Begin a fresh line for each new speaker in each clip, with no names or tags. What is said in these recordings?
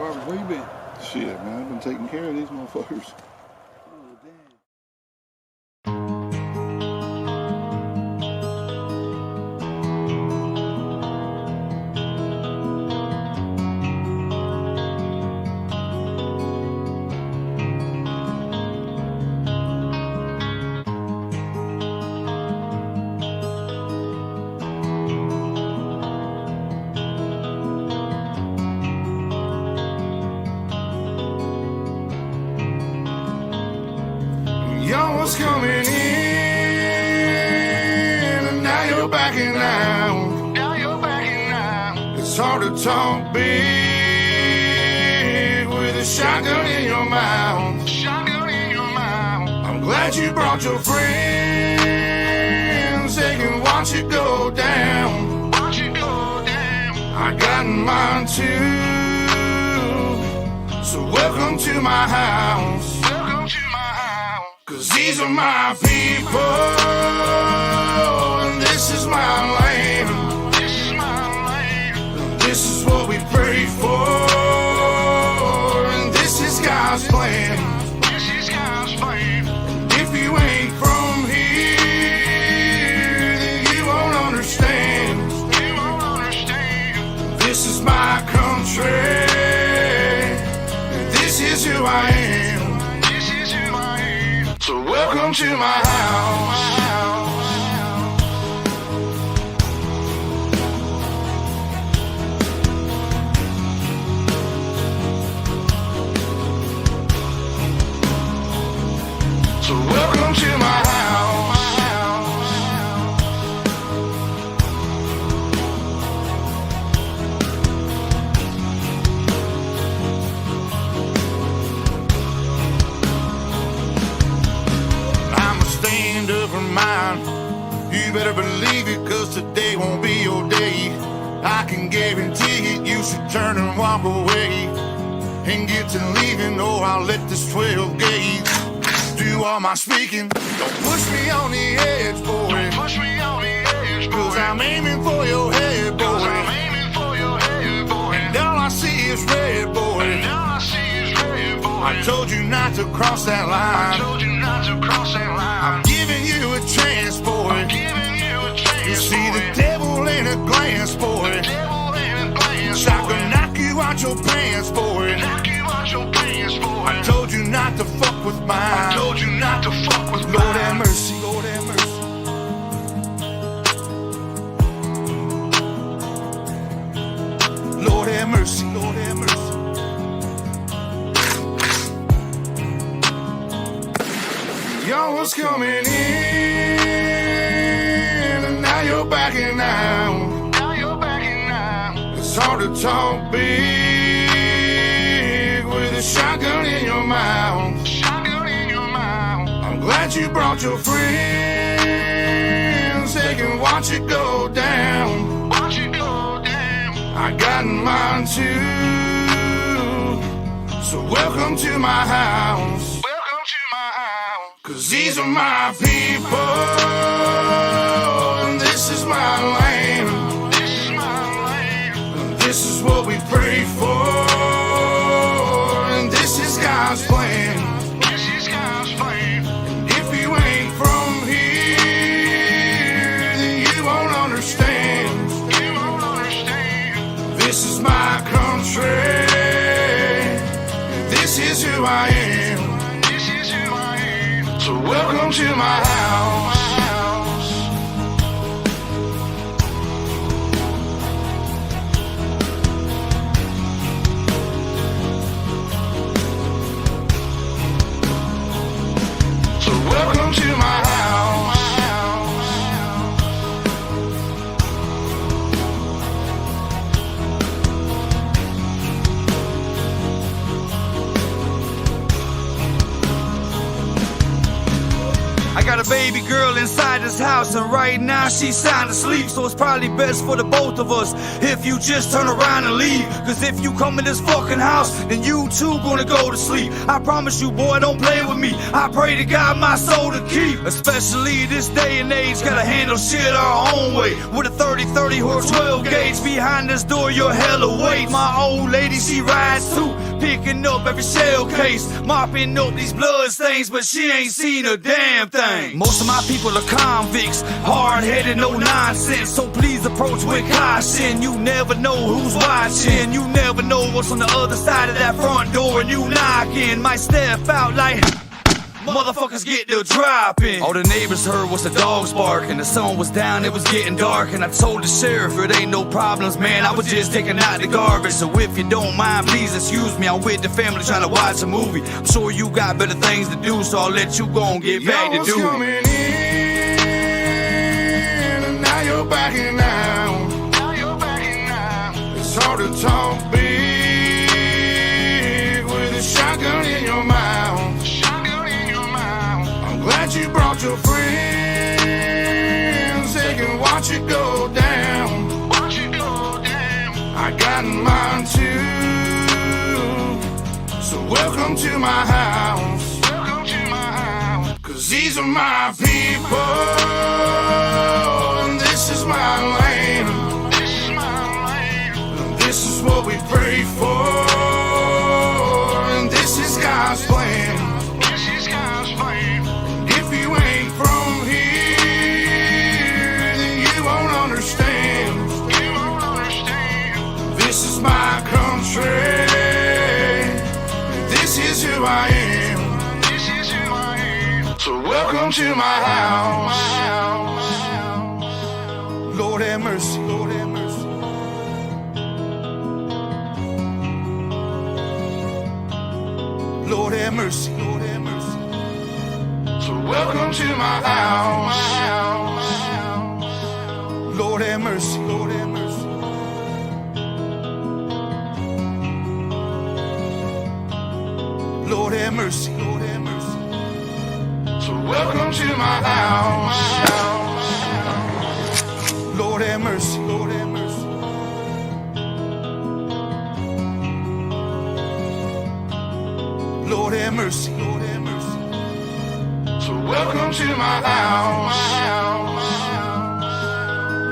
Robert, where you been?
Shit, man, I've been taking care of these motherfuckers.
Oh, damn.
Y'all was coming in, and now you're backing out. It's hard to talk big with a shotgun in your mouth. I'm glad you brought your friends, they can watch it go down. I got mine too, so welcome to my house. Cause these are my people, and this is my land. This is what we pray for, and this is God's plan. And if you ain't from here, then you won't understand. This is my country, and this is who I am. So welcome to my house. So welcome to my house. Stand up for mine. You better believe it, cause today won't be your day. I can guarantee it, you should turn and walk away and get to leaving, or I'll let this 12 gauge do all my speaking. Don't push me on the edge, boy. Cause I'm aiming for your head, boy. And all I see is red, boy. I told you not to cross that line. I'm giving you a chance, boy. You see the devil in a glance, boy. I can knock you out your pants, boy. I told you not to fuck with mine. Lord have mercy. Lord have mercy. Y'all was coming in, and now you're backing out. It's hard to talk big with a shotgun in your mouth. I'm glad you brought your friends, they can watch it go down. I got mine too, so welcome to my house. Cause these are my people, and this is my land. This is what we pray for, and this is God's plan. And if you ain't from here, then you won't understand. This is my country, and this is who I am. So welcome to my house. So welcome to my house.
I got a
got a baby girl inside this house, and right now she's sound asleep. So it's probably best for the both of us if you just turn around and leave. Cause if you come in this fucking house, then you too gonna go to sleep. I promise you, boy, don't play with me. I pray to God my soul to keep. Especially this day and age, gotta handle shit our own way. With a 30-30 or 12 gauge behind this door, you're hella weight. My old lady, she rides too, picking up every shell case, mopping up these blood stains, but she ain't seen a damn thing. Most of my people are convicts, hard-headed, no nonsense. So please approach with caution. You never know who's watching. You never know what's on the other side of that front door, and you knocking. Might step out like motherfuckers get to dropping. All the neighbors heard was the dogs barking. The sun was down, it was getting dark, and I told the sheriff it ain't no problems, man. I was just taking out the garbage. So if you don't mind, please excuse me. I'm with the family trying to watch a movie. I'm sure you got better things to do, so I'll let you go and get back to duty.
Coming in, and now you're backing out. It's hard to talk big with a shotgun in your mouth. Glad you brought your friends, they can watch it go down. I got mine too, so welcome to my house. Cause these are my people, and this is my land. And this is what we pray for, and this is God's plan. This is my country. This is who I am. So welcome to my house. Lord have mercy. Lord have mercy. Lord have mercy. Lord have mercy. So welcome to my house. Lord have mercy. Lord have mercy. Lord have mercy, Lord have mercy. So welcome to my house. Lord have mercy, Lord have mercy. Lord have mercy, Lord have mercy. So welcome to my house.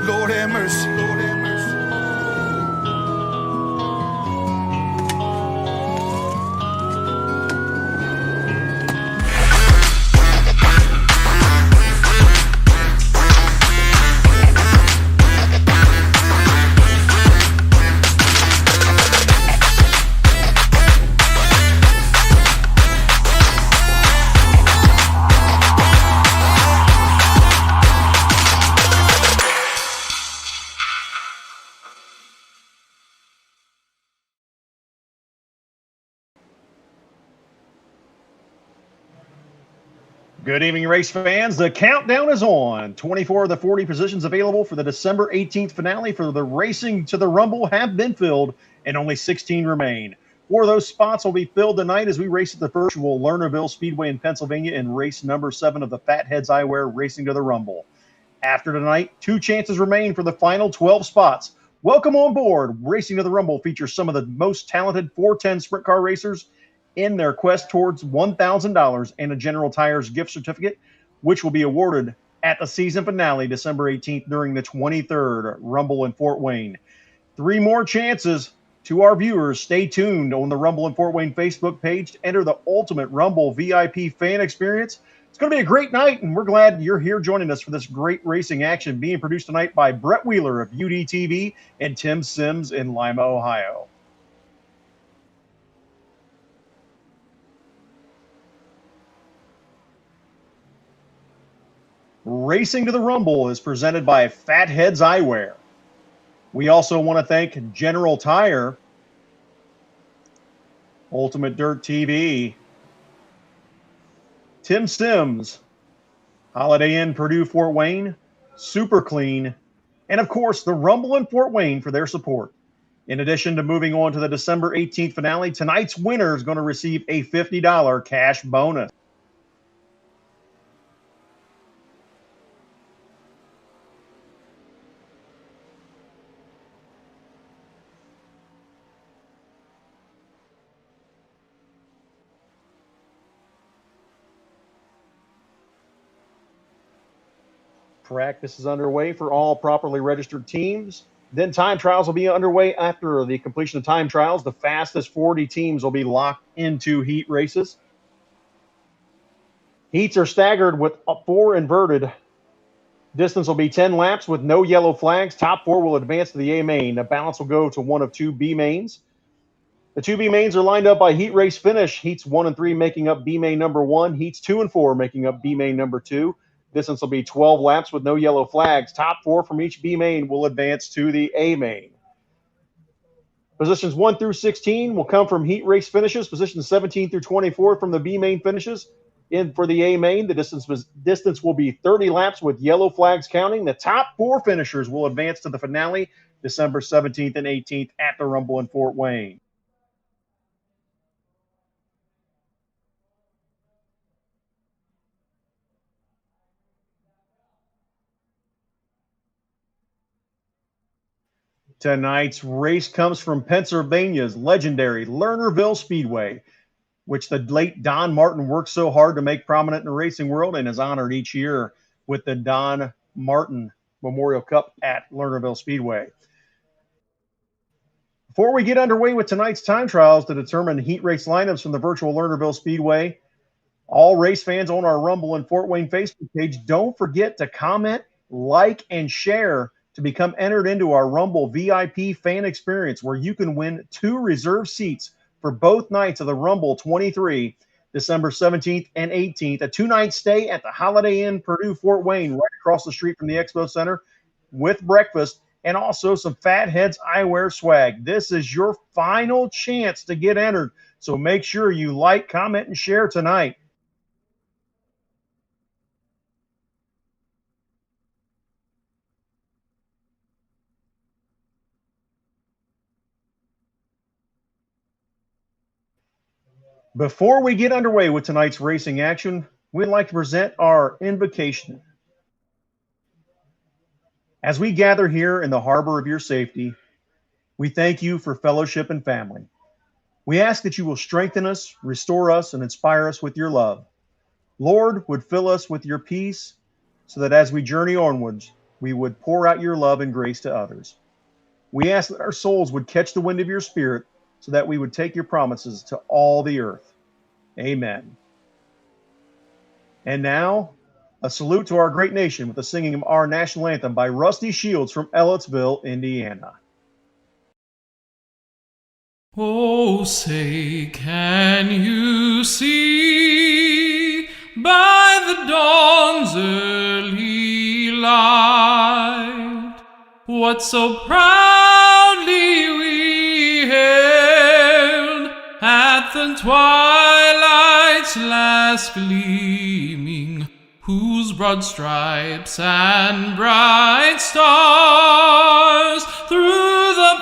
Lord have mercy, Lord have mercy.
Good evening, race fans. The countdown is on. 24 of the 40 positions available for the December 18th finale for the Racing to the Rumble have been filled, and only 16 remain. 4 of those spots will be filled tonight as we race at the virtual Lernerville Speedway in Pennsylvania in race number 7 of the Fatheads Eyewear Racing to the Rumble. After tonight, 2 chances remain for the final 12 spots. Welcome on board. Racing to the Rumble features some of the most talented 410 sprint car racers in their quest towards $1,000 and a General Tires gift certificate, which will be awarded at the season finale December 18th during the 23rd Rumble in Fort Wayne. 3 more chances to our viewers. Stay tuned on the Rumble in Fort Wayne Facebook page to enter the Ultimate Rumble VIP fan experience. It's going to be a great night, and we're glad you're here joining us for this great racing action being produced tonight by Brett Wheeler of UDTV and Tim Sims in Lima, Ohio. Racing to the Rumble is presented by Fatheads Eyewear. We also want to thank General Tire, UltimateDirtTV, Tim Sims, Holiday Inn Purdue Fort Wayne, Super Clean, and of course the Rumble in Fort Wayne for their support. In addition to moving on to the December 18th finale, tonight's winner is going to receive a $50 cash bonus. Practice is underway for all properly registered teams. Then time trials will be underway after the completion of time trials. The fastest 40 teams will be locked into heat races. Heats are staggered with 4 inverted. Distance will be 10 laps with no yellow flags. Top 4 will advance to the A main. The balance will go to one of 2 B mains. The 2 B mains are lined up by heat race finish. Heats 1 and 3 making up B main number 1. Heats 2 and 4 making up B main number 2. Distance will be 12 laps with no yellow flags. Top 4 from each B main will advance to the A main. Positions 1 through 16 will come from heat race finishes. Positions 17 through 24 from the B main finishes. In for the A main, the distance will be 30 laps with yellow flags counting. The top 4 finishers will advance to the finale December 17th and 18th at the Rumble in Fort Wayne. Tonight's race comes from Pennsylvania's legendary Lernerville Speedway, which the late Don Martin worked so hard to make prominent in the racing world and is honored each year with the Don Martin Memorial Cup at Lernerville Speedway. Before we get underway with tonight's time trials to determine heat race lineups from the virtual Lernerville Speedway, all race fans on our Rumble in Fort Wayne Facebook page, don't forget to comment, like, and share to become entered into our Rumble VIP fan experience, where you can win 2 reserved seats for both nights of the Rumble 23, December 17th and 18th, a 2-night stay at the Holiday Inn Purdue Fort Wayne, right across the street from the Expo Center, with breakfast and also some Fatheads eyewear swag. This is your final chance to get entered, so make sure you like, comment, and share tonight. Before we get underway with tonight's racing action, we'd like to present our invocation. As we gather here in the harbor of your safety, we thank you for fellowship and family. We ask that you will strengthen us, restore us, and inspire us with your love. Lord, would fill us with your peace so that as we journey onwards, we would pour out your love and grace to others. We ask that our souls would catch the wind of your spirit so that we would take your promises to all the earth. Amen. And now, a salute to our great nation with the singing of our national anthem by Rusty Shields from Ellettsville, Indiana.
Oh, say, can you see by the dawn's early light what so proudly we hailed at the twilight's last gleaming, whose broad stripes and bright stars through the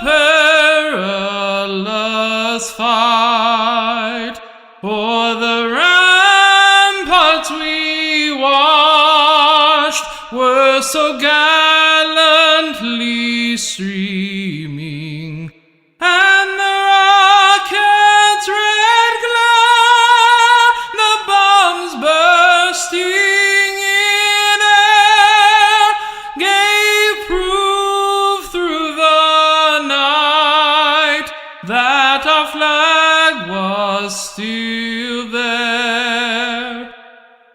perilous fight o'er the ramparts we watched were so gallantly streaming, and the rocket's red glare, the bombs bursting in air, gave proof through the night that our flag was still there.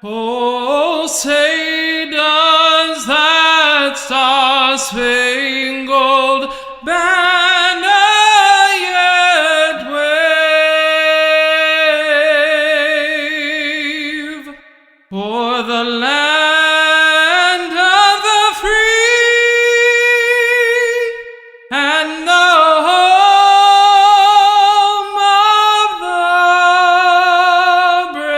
Oh, say, does that star-spangled banner yet wave o'er the land of the free and the home of the brave?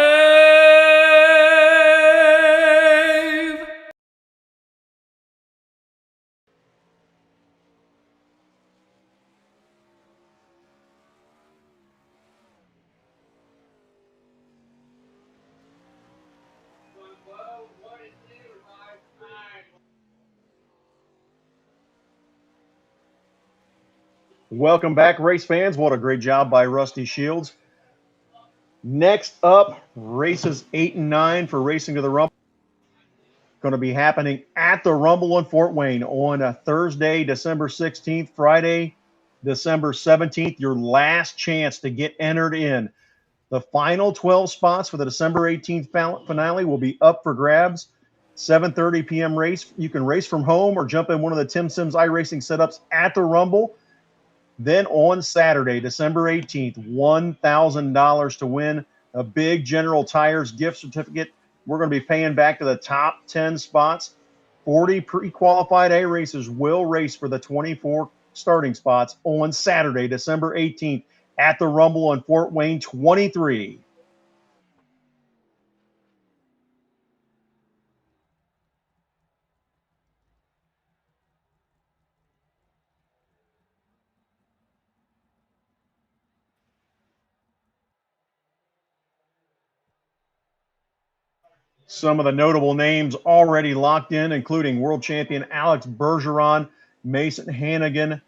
Welcome back, race fans. What a great job by Rusty Shields. Next up, races 8 and 9 for Racing to the Rumble. going to be happening at the Rumble in Fort Wayne on a Thursday, December 16th, Friday, December 17th. Your last chance to get entered in. The final 12 spots for the December 18th finale will be up for grabs. 7:30 p.m. race. You can race from home or jump in one of the Tim Sims iRacing setups at the Rumble. Then on Saturday, December 18th, $1,000 to win a big General Tires gift certificate. We're going to be paying back to the top 10 spots. 40 pre-qualified A racers will race for the 24 starting spots on Saturday, December 18th at the Rumble in Fort Wayne 23. Some of the notable names already locked in, including world champion Alex Bergeron, Mason Hannigan,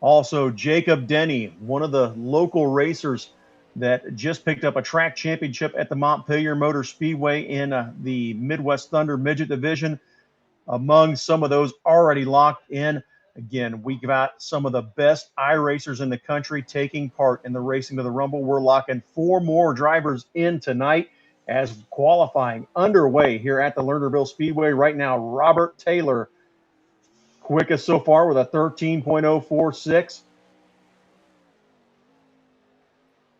also Jacob Denny, one of the local racers that just picked up a track championship at the Montpelier Motor Speedway in the Midwest Thunder Midget Division. Among some of those already locked in, again, we got some of the best iRacers in the country taking part in the Racing to the Rumble. We're locking 4 more drivers in tonight as qualifying underway here at the Lernerville Speedway. Right now, Robert Taylor, quickest so far with a 13.046.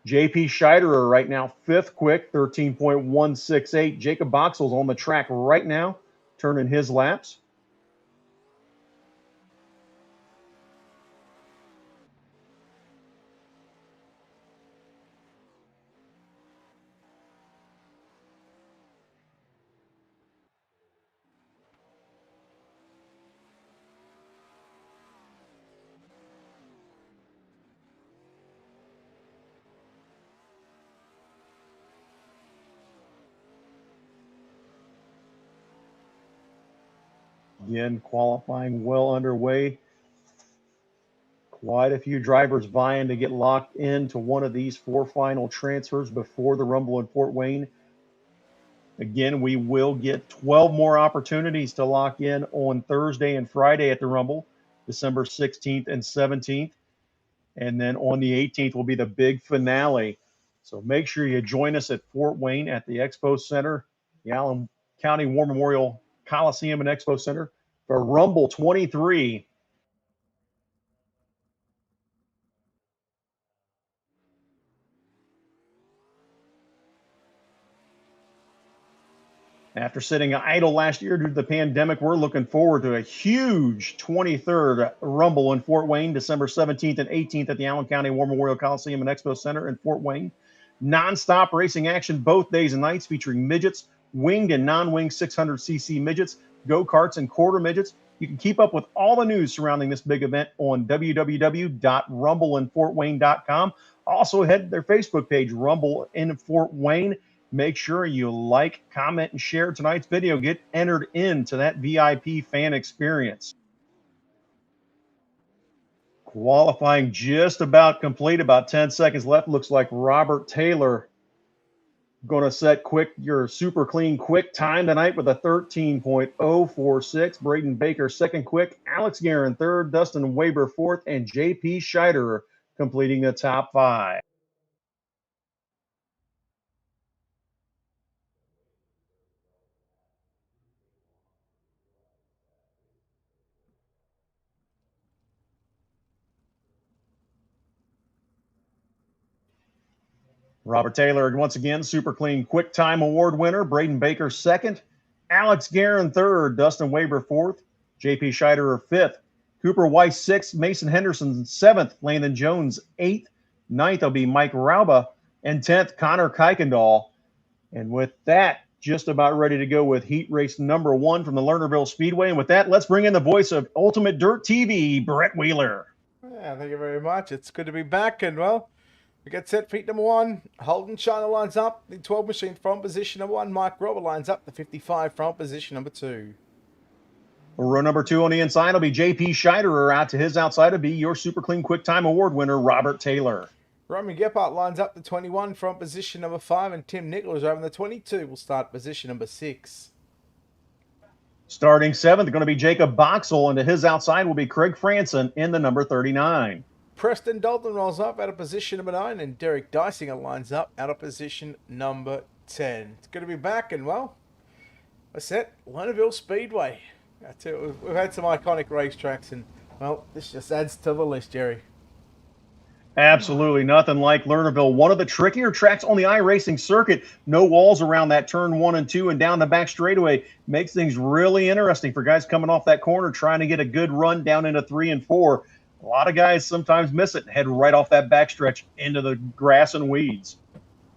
JP Scheiderer right now, 5th quick, 13.168. Jacob Boxell's on the track right now, turning his laps. Again, qualifying well underway. Quite a few drivers vying to get locked into one of these 4 final transfers before the Rumble in Fort Wayne. Again, we will get 12 more opportunities to lock in on Thursday and Friday at the Rumble, December 16th and 17th. And then on the 18th will be the big finale. So make sure you join us at Fort Wayne at the Expo Center, the Allen County War Memorial Coliseum and Expo Center for Rumble 23. After sitting idle last year due to the pandemic, we're looking forward to a huge 23rd Rumble in Fort Wayne, December 17th and 18th at the Allen County War Memorial Coliseum and Expo Center in Fort Wayne. Non-stop racing action both days and nights featuring midgets, winged and non-winged 600cc midgets, go-karts, and quarter midgets. You can keep up with all the news surrounding this big event on www.rumbleinfortwayne.com. Also, head to their Facebook page, Rumble in Fort Wayne. Make sure you like, comment, and share tonight's video. Get entered into that VIP fan experience. Qualifying just about complete, about 10 seconds left. Looks like Robert Taylor going to set your super clean quick time tonight with a 13.046. Braden Baker second quick, Alex Guerin third, Dustin Weber fourth, and JP Scheiderer completing the top 5. Robert Taylor, once again, super clean quick time award winner. Braden Baker second, Alex Guerin third, Dustin Weber fourth, JP Scheiderer fifth, Cooper Weiss sixth, Mason Henderson seventh, Landon Jones eighth, ninth will be Mike Rauba, and 10th, Connor Kuykendall. And with that, just about ready to go with heat race number 1 from the Lernerville Speedway. And with that, let's bring in the voice of UltimateDirtTV, Brett Wheeler.
Yeah, thank you very much. It's good to be back, and well, we get set for heat number 1. Holden China lines up. The 12 machine front position number 1. Mike Robber lines up. The 55 front position number 2.
Row number 2 on the inside will be JP Scheiderer. Out to his outside will be your super clean quick time award winner, Robert Taylor.
Roman Gephardt lines up the 21 front position number 5, and Tim Nichols over in the 22 will start position number 6.
Starting seventh, going to be Jacob Boxall, and to his outside will be Craig Franson in the number 39.
Preston Dalton rolls up out of position number 9, and Derek Dysinger lines up out of position number 10. It's going to be back, and well, we're set. Lernerville Speedway. I tell you, we've had some iconic racetracks, and well, this just adds to the list, Jerry.
Absolutely nothing like Lernerville. One of the trickier tracks on the iRacing circuit. No walls around that turn 1 and 2 and down the back straightaway. Makes things really interesting for guys coming off that corner trying to get a good run down into 3 and 4. A lot of guys sometimes miss it and head right off that backstretch into the grass and weeds.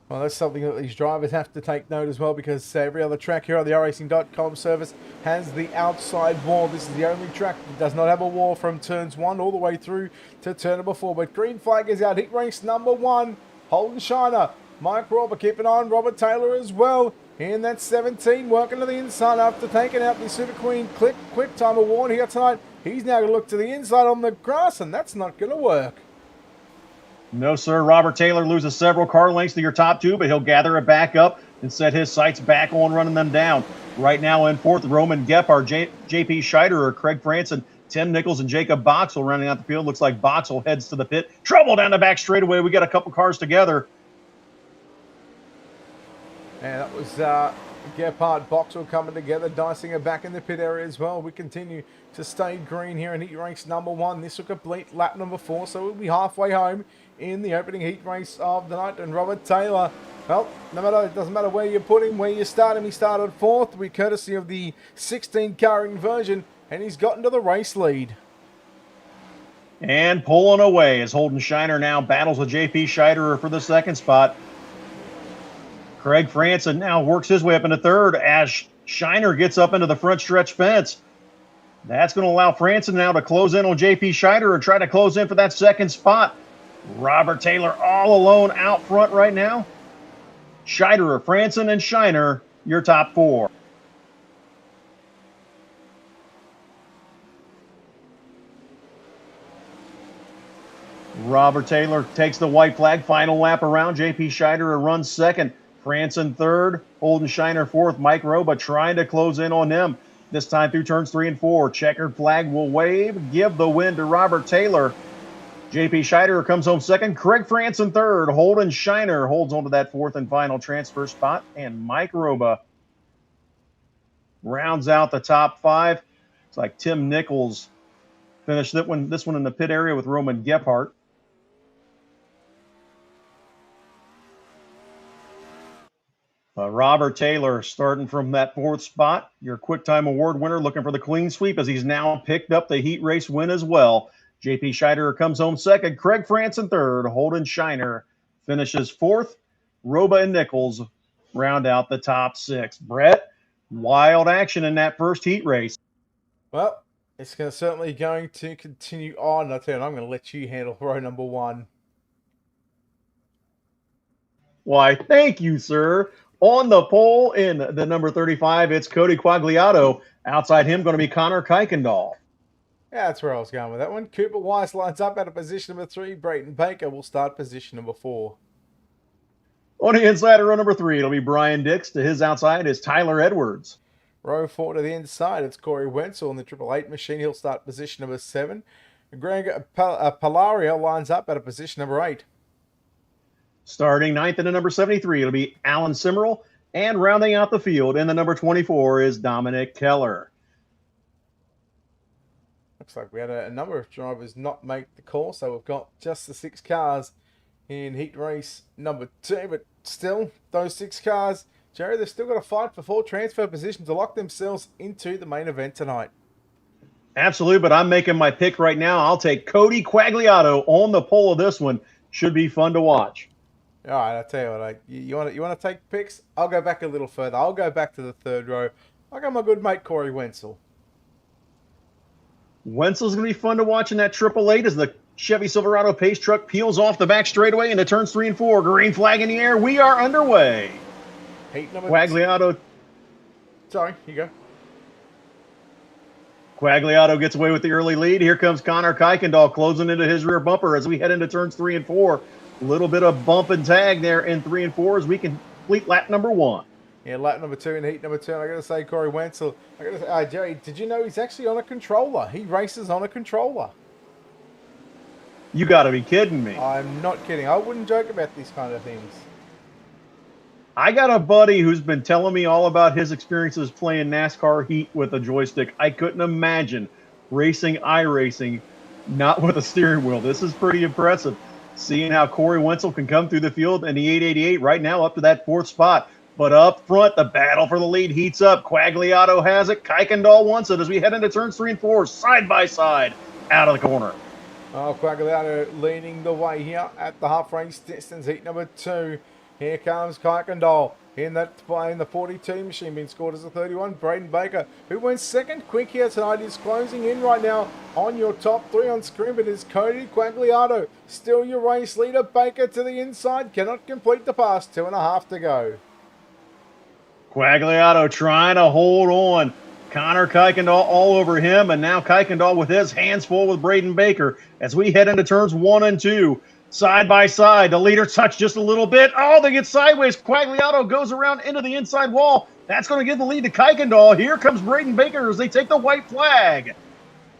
Well, that's something that these drivers have to take note as well, because every other track here on the iRacing.com service has the outside wall. This is the only track that does not have a wall from turns 1 all the way through to turn number 4. But green flag is out. Heat race number 1, Holden Shiner. Mike Robert keeping on Robert Taylor as well. In that 17, working to the inside after taking out the Super Queen quick time award here tonight. He's now going to look to the inside on the grass, and that's not going to work.
No, sir. Robert Taylor loses several car lengths to your top 2, but he'll gather it back up and set his sights back on running them down. Right now in 4th, Roman Gephardt, J.P. Scheiderer, Craig Franson, Tim Nichols, and Jacob Boxall running out the field. Looks like Boxall heads to the pit. Trouble down the back straightaway. We got a couple cars together.
And that was Gephardt, Boxall coming together. Dysinger back in the pit area as well. We continue to stay green here in heat race number 1. This will complete lap number 4, so we'll be halfway home in the opening heat race of the night. And Robert Taylor, well, it doesn't matter where you put him, where you start him. He started 4th, with courtesy of the 16-car inversion, and he's gotten to the race lead.
And pulling away as Holden Shiner now battles with J.P. Scheiderer for the 2nd spot. Craig Franson now works his way up into 3rd as Shiner gets up into the front stretch fence. That's going to allow Franson now to close in on J.P. Scheiderer and try to close in for that 2nd spot. Robert Taylor all alone out front right now. Scheiderer, Franson, and Shiner, your top 4. Robert Taylor takes the white flag. Final lap around. J.P. Scheiderer runs 2nd. Franson 3rd. Holden Shiner 4th. Mike Roba trying to close in on them. This time through turns 3 and 4. Checkered flag will wave. Give the win to Robert Taylor. J.P. Scheiderer comes home 2nd. Craig Franson 3rd. Holden Shiner holds on to that 4th and final transfer spot. And Mike Roba rounds out the top 5. It's like Tim Nichols finished this one in the pit area with Roman Gephardt. Robert Taylor starting from that 4th spot. Your Quick Time Award winner looking for the clean sweep as he's now picked up the heat race win as well. J.P. Scheiderer comes home 2nd. Craig Franson 3rd. Holden Shiner finishes 4th. Roba and Nichols round out the top 6. Brett, wild action in that first heat race.
Well, it's certainly going to continue on. I tell you, I'm going to let you handle row number 1.
Why, thank you, sir. On the pole in the number 35, it's Cody Quagliato. Outside him going to be Connor Kuykendall.
Yeah, that's where I was going with that one. Cooper Weiss lines up out of position number 3. Brayton Baker will start position number 4.
On the inside of row number 3, it'll be Brian Dix. To his outside is Tyler Edwards.
Row 4 to the inside, it's Corey Wenzel in the 888 machine. He'll start position number 7. Greg Palario lines up out of position number 8.
Starting 9th in the number 73, it'll be Alan Simmerl. And rounding out the field in the number 24 is Dominic Keller.
Looks like we had a number of drivers not make the call, so we've got just the 6 cars in heat race number 2. But still, those 6 cars, Jerry, they've still got to fight for full transfer position to lock themselves into the main event tonight.
Absolutely, but I'm making my pick right now. I'll take Cody Quagliato on the pole of this one. Should be fun to watch.
All right, I tell you what, you want to take picks? I'll go back a little further. I'll go back to the 3rd row. I got my good mate Corey Wenzel.
Wenzel's going to be fun to watch in that 888 as the Chevy Silverado pace truck peels off the back straightaway into turns 3 and 4. Green flag in the air. We are underway.
Heat number
Quagliato.
Sorry, you go.
Quagliato gets away with the early lead. Here comes Connor Kuykendall closing into his rear bumper as we head into turns 3 and 4. A little bit of bump and tag there in 3 and 4 as we complete lap number 1.
Yeah, lap number 2 in heat number 2. I got to say, Corey Wenzel. I got to say, Jerry, did you know he's actually on a controller? He races on a controller.
You got to be kidding me.
I'm not kidding. I wouldn't joke about these kind of things.
I got a buddy who's been telling me all about his experiences playing NASCAR Heat with a joystick. I couldn't imagine racing iRacing not with a steering wheel. This is pretty impressive. Seeing how Corey Wenzel can come through the field in the 888 right now up to that 4th spot. But up front, the battle for the lead heats up. Quagliato has it. Kuykendall wants it as we head into turns 3 and 4, side by side, out of the corner.
Oh, Quagliato leading the way here at the half-race distance, heat number 2. Here comes Kuykendall in the 42 machine, being scored as a 31. Braden Baker, who went second quick here tonight, is closing in right now on your top 3 on screen, but it's Cody Quagliato, still your race leader. Baker to the inside, cannot complete the pass, 2.5 to go.
Quagliato trying to hold on. Connor Kuykendall all over him, and now Kuykendall with his hands full with Braden Baker as we head into turns 1 and 2. Side by side, the leader touched just a little bit. Oh, they get sideways. Quagliato goes around into the inside wall. That's going to give the lead to Kuykendall. Here comes Braden Baker as they take the white flag.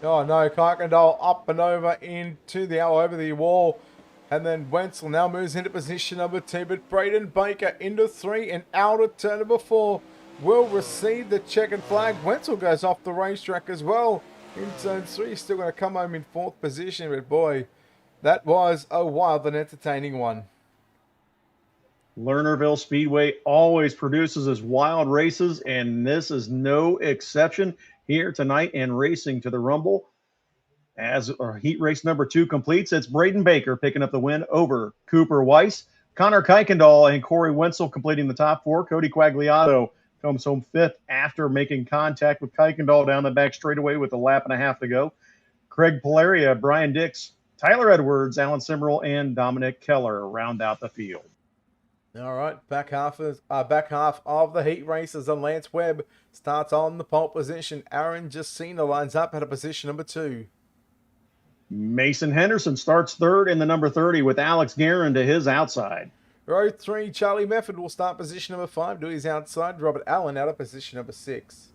Oh no, Kuykendall up and over into the over the wall. And then Wenzel now moves into position number 2, but Braden Baker into 3 and out of turn number 4 will receive the checkered flag. Wenzel goes off the racetrack as well. In turn 3, he's still going to come home in 4th position, but boy, that was a wild and entertaining one.
Lernerville Speedway always produces his wild races, and this is no exception here tonight in Racing to the Rumble. As our heat race number 2 completes, it's Braden Baker picking up the win over Cooper Weiss. Connor Kuykendall and Corey Wenzel completing the top 4. Cody Quagliato comes home 5th after making contact with Kuykendall down the back straightaway with a lap and a half to go. Craig Polaria, Brian Dix, Tyler Edwards, Alan Simmerl, and Dominic Keller round out the field.
All right, back half of the heat races, and Lance Webb starts on the pole position. Aaron Jacina lines up at a position number 2.
Mason Henderson starts 3rd in the number 30 with Alex Guerin to his outside.
Row 3, Charlie Mefford will start position number 5 to his outside. Robert Allen out of position number 6.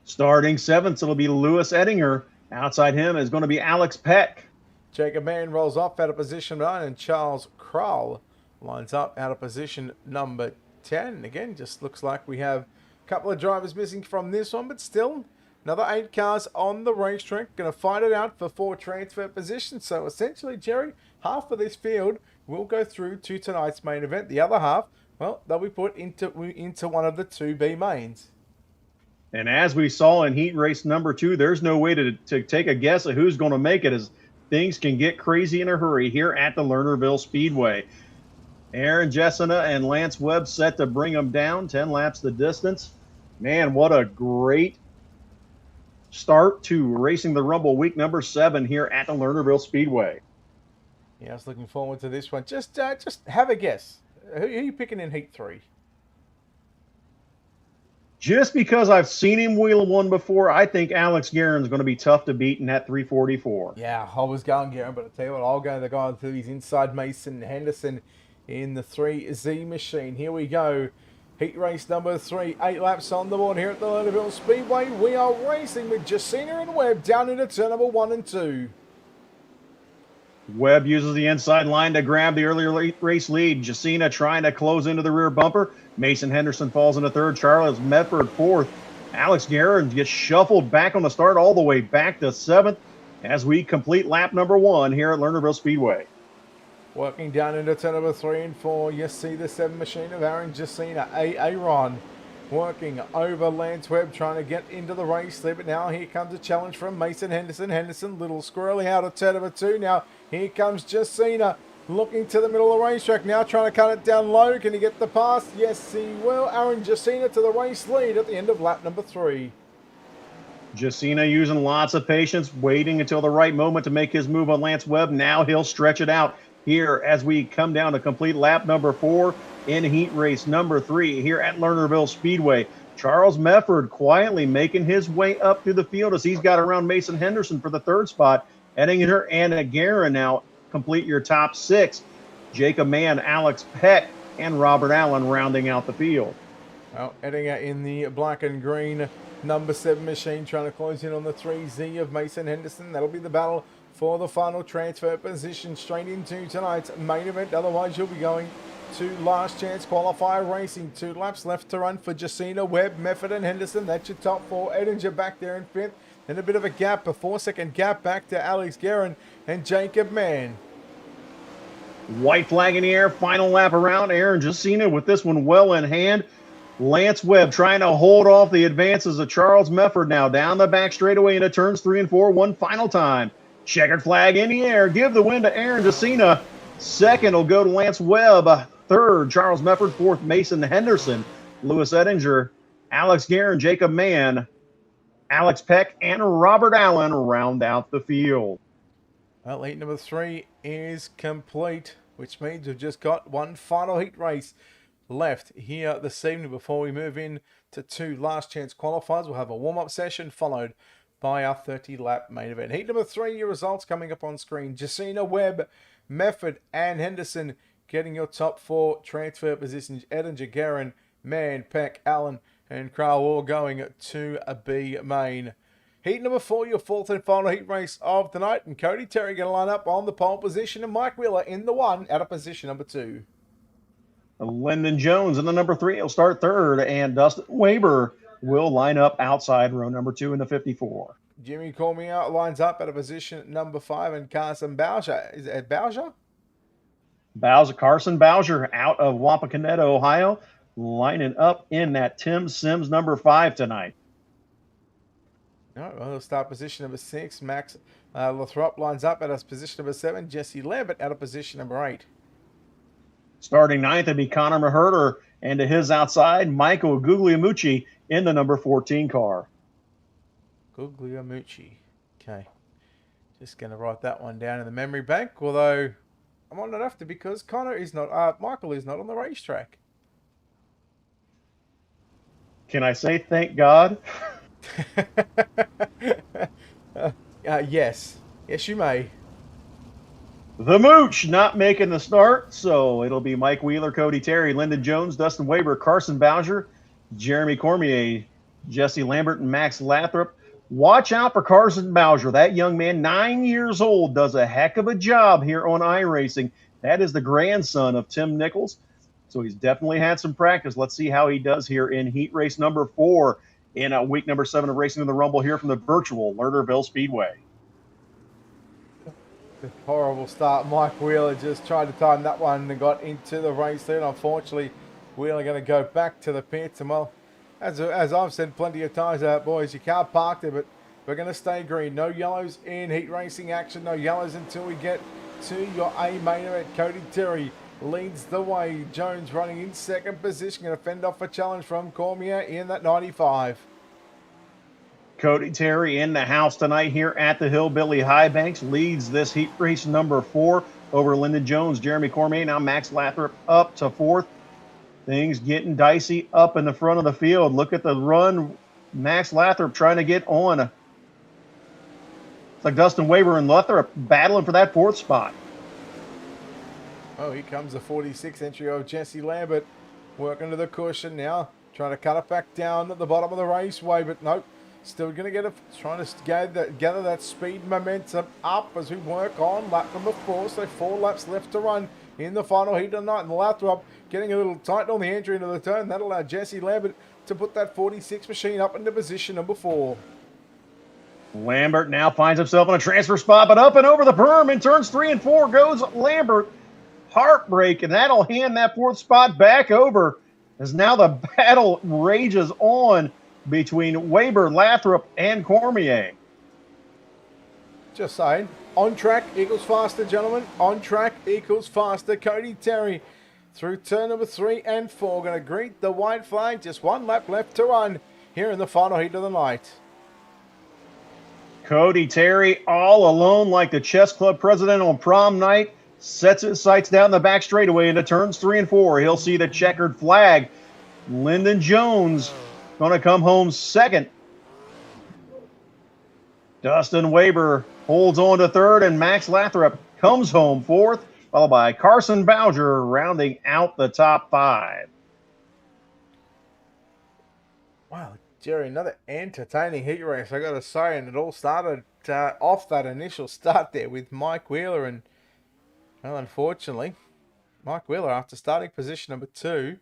Starting 7th, it'll be Lewis Ettinger. Outside him is going to be Alex Peck.
Jacob Mann rolls off out of position 9, and Charles Krull lines up out of position number 10. Again, just looks like we have a couple of drivers missing from this one, but still, another 8 cars on the racetrack. Going to fight it out for 4 transfer positions. So essentially, Jerry, half of this field will go through to tonight's main event. The other half, well, they'll be put into one of the 2B mains.
And as we saw in heat race number 2, there's no way to take a guess of who's going to make it, as things can get crazy in a hurry here at the Lernerville Speedway. Aaron Jessina and Lance Webb set to bring them down, 10 laps the distance. Man, what a great start to Racing the Rumble week number 7 here at the Lernerville Speedway.
Yeah, I was looking forward to this one. Just have a guess. Who are you picking in heat 3?
Just because I've seen him wheel one before, I think Alex Guerin's going to be tough to beat in that 344.
Yeah, I was going Guerin, but I'll tell you what, I'll go the guy through his inside, Mason Henderson, in the 3Z machine. Here we go. Heat race number 3, 8 laps on the board here at the Lernerville Speedway. We are racing with Jacina and Webb down into turn number 1 and 2.
Webb uses the inside line to grab the early race lead. Jacina trying to close into the rear bumper. Mason Henderson falls into 3rd. Charles Medford 4th. Alex Guerin gets shuffled back on the start all the way back to 7th as we complete lap number 1 here at Lernerville Speedway.
Working down into turn number 3 and 4. You see the 7 machine of Aaron Jacina. Aaron working over Lance Webb, trying to get into the race there. But now here comes a challenge from Mason Henderson. Henderson, little squirrely out of turn number 2. Now here comes Jacina, looking to the middle of the racetrack. Now trying to cut it down low. Can he get the pass? Yes, he will. Aaron Jacina to the race lead at the end of lap number 3.
Jacina using lots of patience, waiting until the right moment to make his move on Lance Webb. Now he'll stretch it out here as we come down to complete lap number 4 in heat race number 3 here at Lernerville Speedway. Charles Mefford quietly making his way up through the field as he's got around Mason Henderson for the 3rd spot. Ettinger and Guerin now complete your top 6. Jacob Mann, Alex Peck and Robert Allen rounding out the field.
Well, heading out in the black and green number 7 machine, trying to close in on the 3Z of Mason Henderson. That'll be the battle for the final transfer position straight into tonight's main event. Otherwise, you'll be going to last chance qualifier racing. 2 laps left to run for Jacina, Webb, Mefford and Henderson. That's your top 4. Edinger back there in 5th. Then a bit of a gap, a 4-second gap back to Alex Guerin and Jacob Mann.
White flag in the air, final lap around. Aaron Jacina with this one well in hand. Lance Webb trying to hold off the advances of Charles Mefford now down the back straightaway into turns 3 and 4 one final time. Checkered flag in the air. Give the win to Aaron Jacina. Second will go to Lance Webb. Third, Charles Mefford. Fourth, Mason Henderson. Lewis Edinger, Alex Guerin, Jacob Mann, Alex Peck, and Robert Allen round out the field.
Well, heat number 3 is complete, which means we've just got one final heat race left here this evening before we move in to 2 last chance qualifiers. We'll have a warm-up session followed by our 30-lap main event. Heat number 3, your results coming up on screen. Jacina, Webb, Mefford and Henderson getting your top 4 transfer positions. Edinger, Guerin, Mann, Peck, Allen and Crowell all going to a B main. Heat number 4, your 4th and final heat race of the night. And Cody Terry going to line up on the pole position and Mike Wheeler in the 1 out of position number 2.
Lyndon Jones in the number 3 will start third, and Dustin Weber will line up outside row number 2 in the 54.
Jimmy Cormier lines up at a position number 5, and Carson Bowser. Is it Bowser?
Carson Bowser out of Wapakoneta, Ohio, lining up in that Tim Sims number 5 tonight.
All right, well, he'll start position number 6. Max Lathrop lines up at a position number 7. Jesse Lambert out of position number 8.
Starting 9th, it'd be Connor Maherter, and to his outside, Michael Guglielmucci in the number 14 car.
Guglielmucci. Okay. Just going to write that one down in the memory bank, although I might not have to because Michael is not on the racetrack.
Can I say thank God?
Yes. Yes, you may.
The Mooch not making the start, so it'll be Mike Wheeler, Cody Terry, Lyndon Jones, Dustin Weber, Carson Bowser, Jeremy Cormier, Jesse Lambert, and Max Lathrop. Watch out for Carson Bowser. That young man, 9 years old, does a heck of a job here on iRacing. That is the grandson of Tim Nichols, so he's definitely had some practice. Let's see how he does here in heat race number 4 in week number 7 of Racing in the Rumble here from the virtual Lernerville Speedway.
Horrible start. Mike Wheeler just tried to time that one and got into the race there. And unfortunately, Wheeler going to go back to the pits. And well, as I've said plenty of times, boys, you can't park there, but we're going to stay green. No yellows in heat racing action. No yellows until we get to your A main event. Cody Terry leads the way. Jones running in 2nd position. Going to fend off a challenge from Cormier in that 95.
Cody Terry in the house tonight here at the Hillbilly High Banks, leads this heat race number 4 over Lyndon Jones, Jeremy Cormier. Now Max Lathrop up to 4th. Things getting dicey up in the front of the field. Look at the run. Max Lathrop trying to get on. It's like Dustin Weber and Lathrop battling for that 4th spot.
Oh, here comes the 46 entry of Jesse Lambert. Working to the cushion now. Trying to cut it back down at the bottom of the raceway, but nope. Still going to get trying to gather that speed momentum up as we work on lap number 4. So 4 laps left to run in the final heat of the night. And Lathrop getting a little tight on the entry into the turn. That allowed Jesse Lambert to put that 46 machine up into position number 4.
Lambert now finds himself in a transfer spot, but up and over the berm in turns 3 and 4 goes Lambert. Heartbreak, and that'll hand that 4th spot back over as now the battle rages on between Weber, Lathrop, and Cormier.
Just saying. On track equals faster, gentlemen. On track equals faster. Cody Terry through turn number 3 and 4. Going to greet the white flag. Just 1 lap left to run here in the final heat of the night.
Cody Terry all alone like the chess club president on prom night. Sets his sights down the back straightaway into turns 3 and 4. He'll see the checkered flag. Lyndon Jones going to come home 2nd. Dustin Weber holds on to 3rd, and Max Lathrop comes home 4th. followed by Carson Bowser rounding out the top 5.
Wow, Jerry, another entertaining heat race, I got to say, and it all started off that initial start there with Mike Wheeler, and well, unfortunately, Mike Wheeler, after starting position number 2,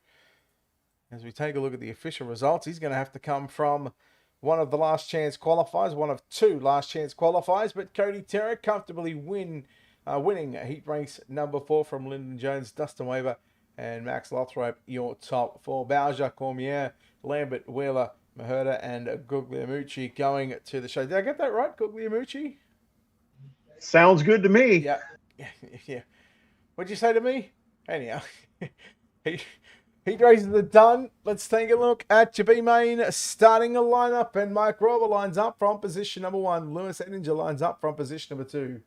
as we take a look at the official results, he's going to have to come from one of the last chance qualifiers, one of 2 last chance qualifiers, but Cody Terra comfortably winning heat race number 4 from Lyndon Jones, Dustin Weaver, and Max Lothrop, your top 4. Bowser, Cormier, Lambert, Wheeler, Maherta, and Guglielmucci going to the show. Did I get that right, Guglielmucci?
Sounds good to me.
Yeah. Yeah. What'd you say to me? Anyhow, heat races are done. Let's take a look at your B main starting a lineup, and Mike Rober lines up from position number 1. Lewis Ettinger lines up from position number 2.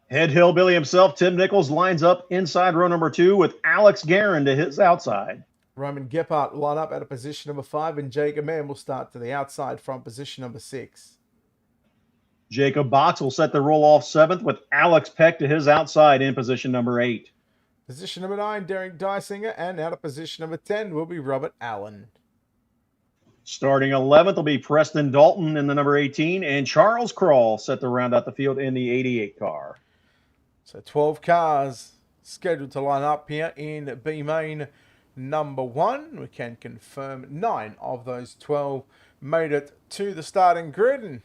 Head Hillbilly himself, Tim Nichols, lines up inside row number 2 with Alex Guerin to his outside.
Roman Gephardt will line up at a position number 5, and Jacob Mann will start to the outside from position number 6.
Jacob Box will set the roll off 7th with Alex Peck to his outside in position number 8.
Position number 9, Derek Dysinger, and out of position number 10 will be Robert Allen.
Starting 11th will be Preston Dalton in the number 18, and Charles Kroll set to round out the field in the 88 car.
So 12 cars scheduled to line up here in B main number 1. We can confirm 9 of those 12 made it to the starting grid. And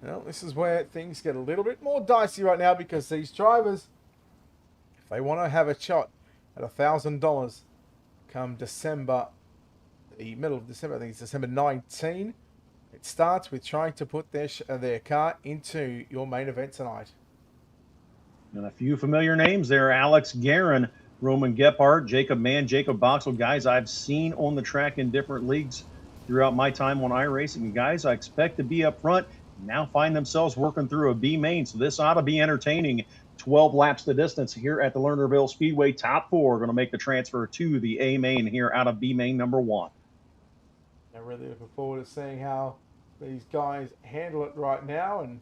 well, this is where things get a little bit more dicey right now, because these drivers, if they want to have a shot at $1,000 come December, the middle of December, I think it's December 19, it starts with trying to put their car into your main event tonight.
And a few familiar names there: Alex Guerin, Roman Gephardt, Jacob Mann, Jacob Boxell, guys I've seen on the track in different leagues throughout my time on iRacing. And guys I expect to be up front now find themselves working through a B main, so this ought to be entertaining. 12 laps the distance here at the Lernerville Speedway. Top 4 are going to make the transfer to the A main here out of B main number 1.
I'm really looking forward to seeing how these guys handle it right now, and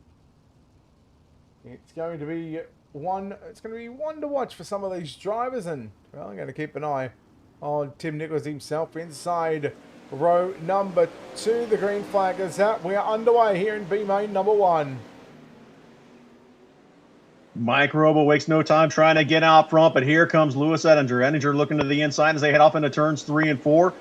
it's going to be one to watch for some of these drivers. And well, I'm going to keep an eye on Tim Nichols himself inside row number 2. The green flag is out. We are underway here in B main number 1.
Mike Robo wastes no time trying to get out front, but here comes Lewis Ettinger. Ettinger looking to the inside as they head off into turns 3 and 4.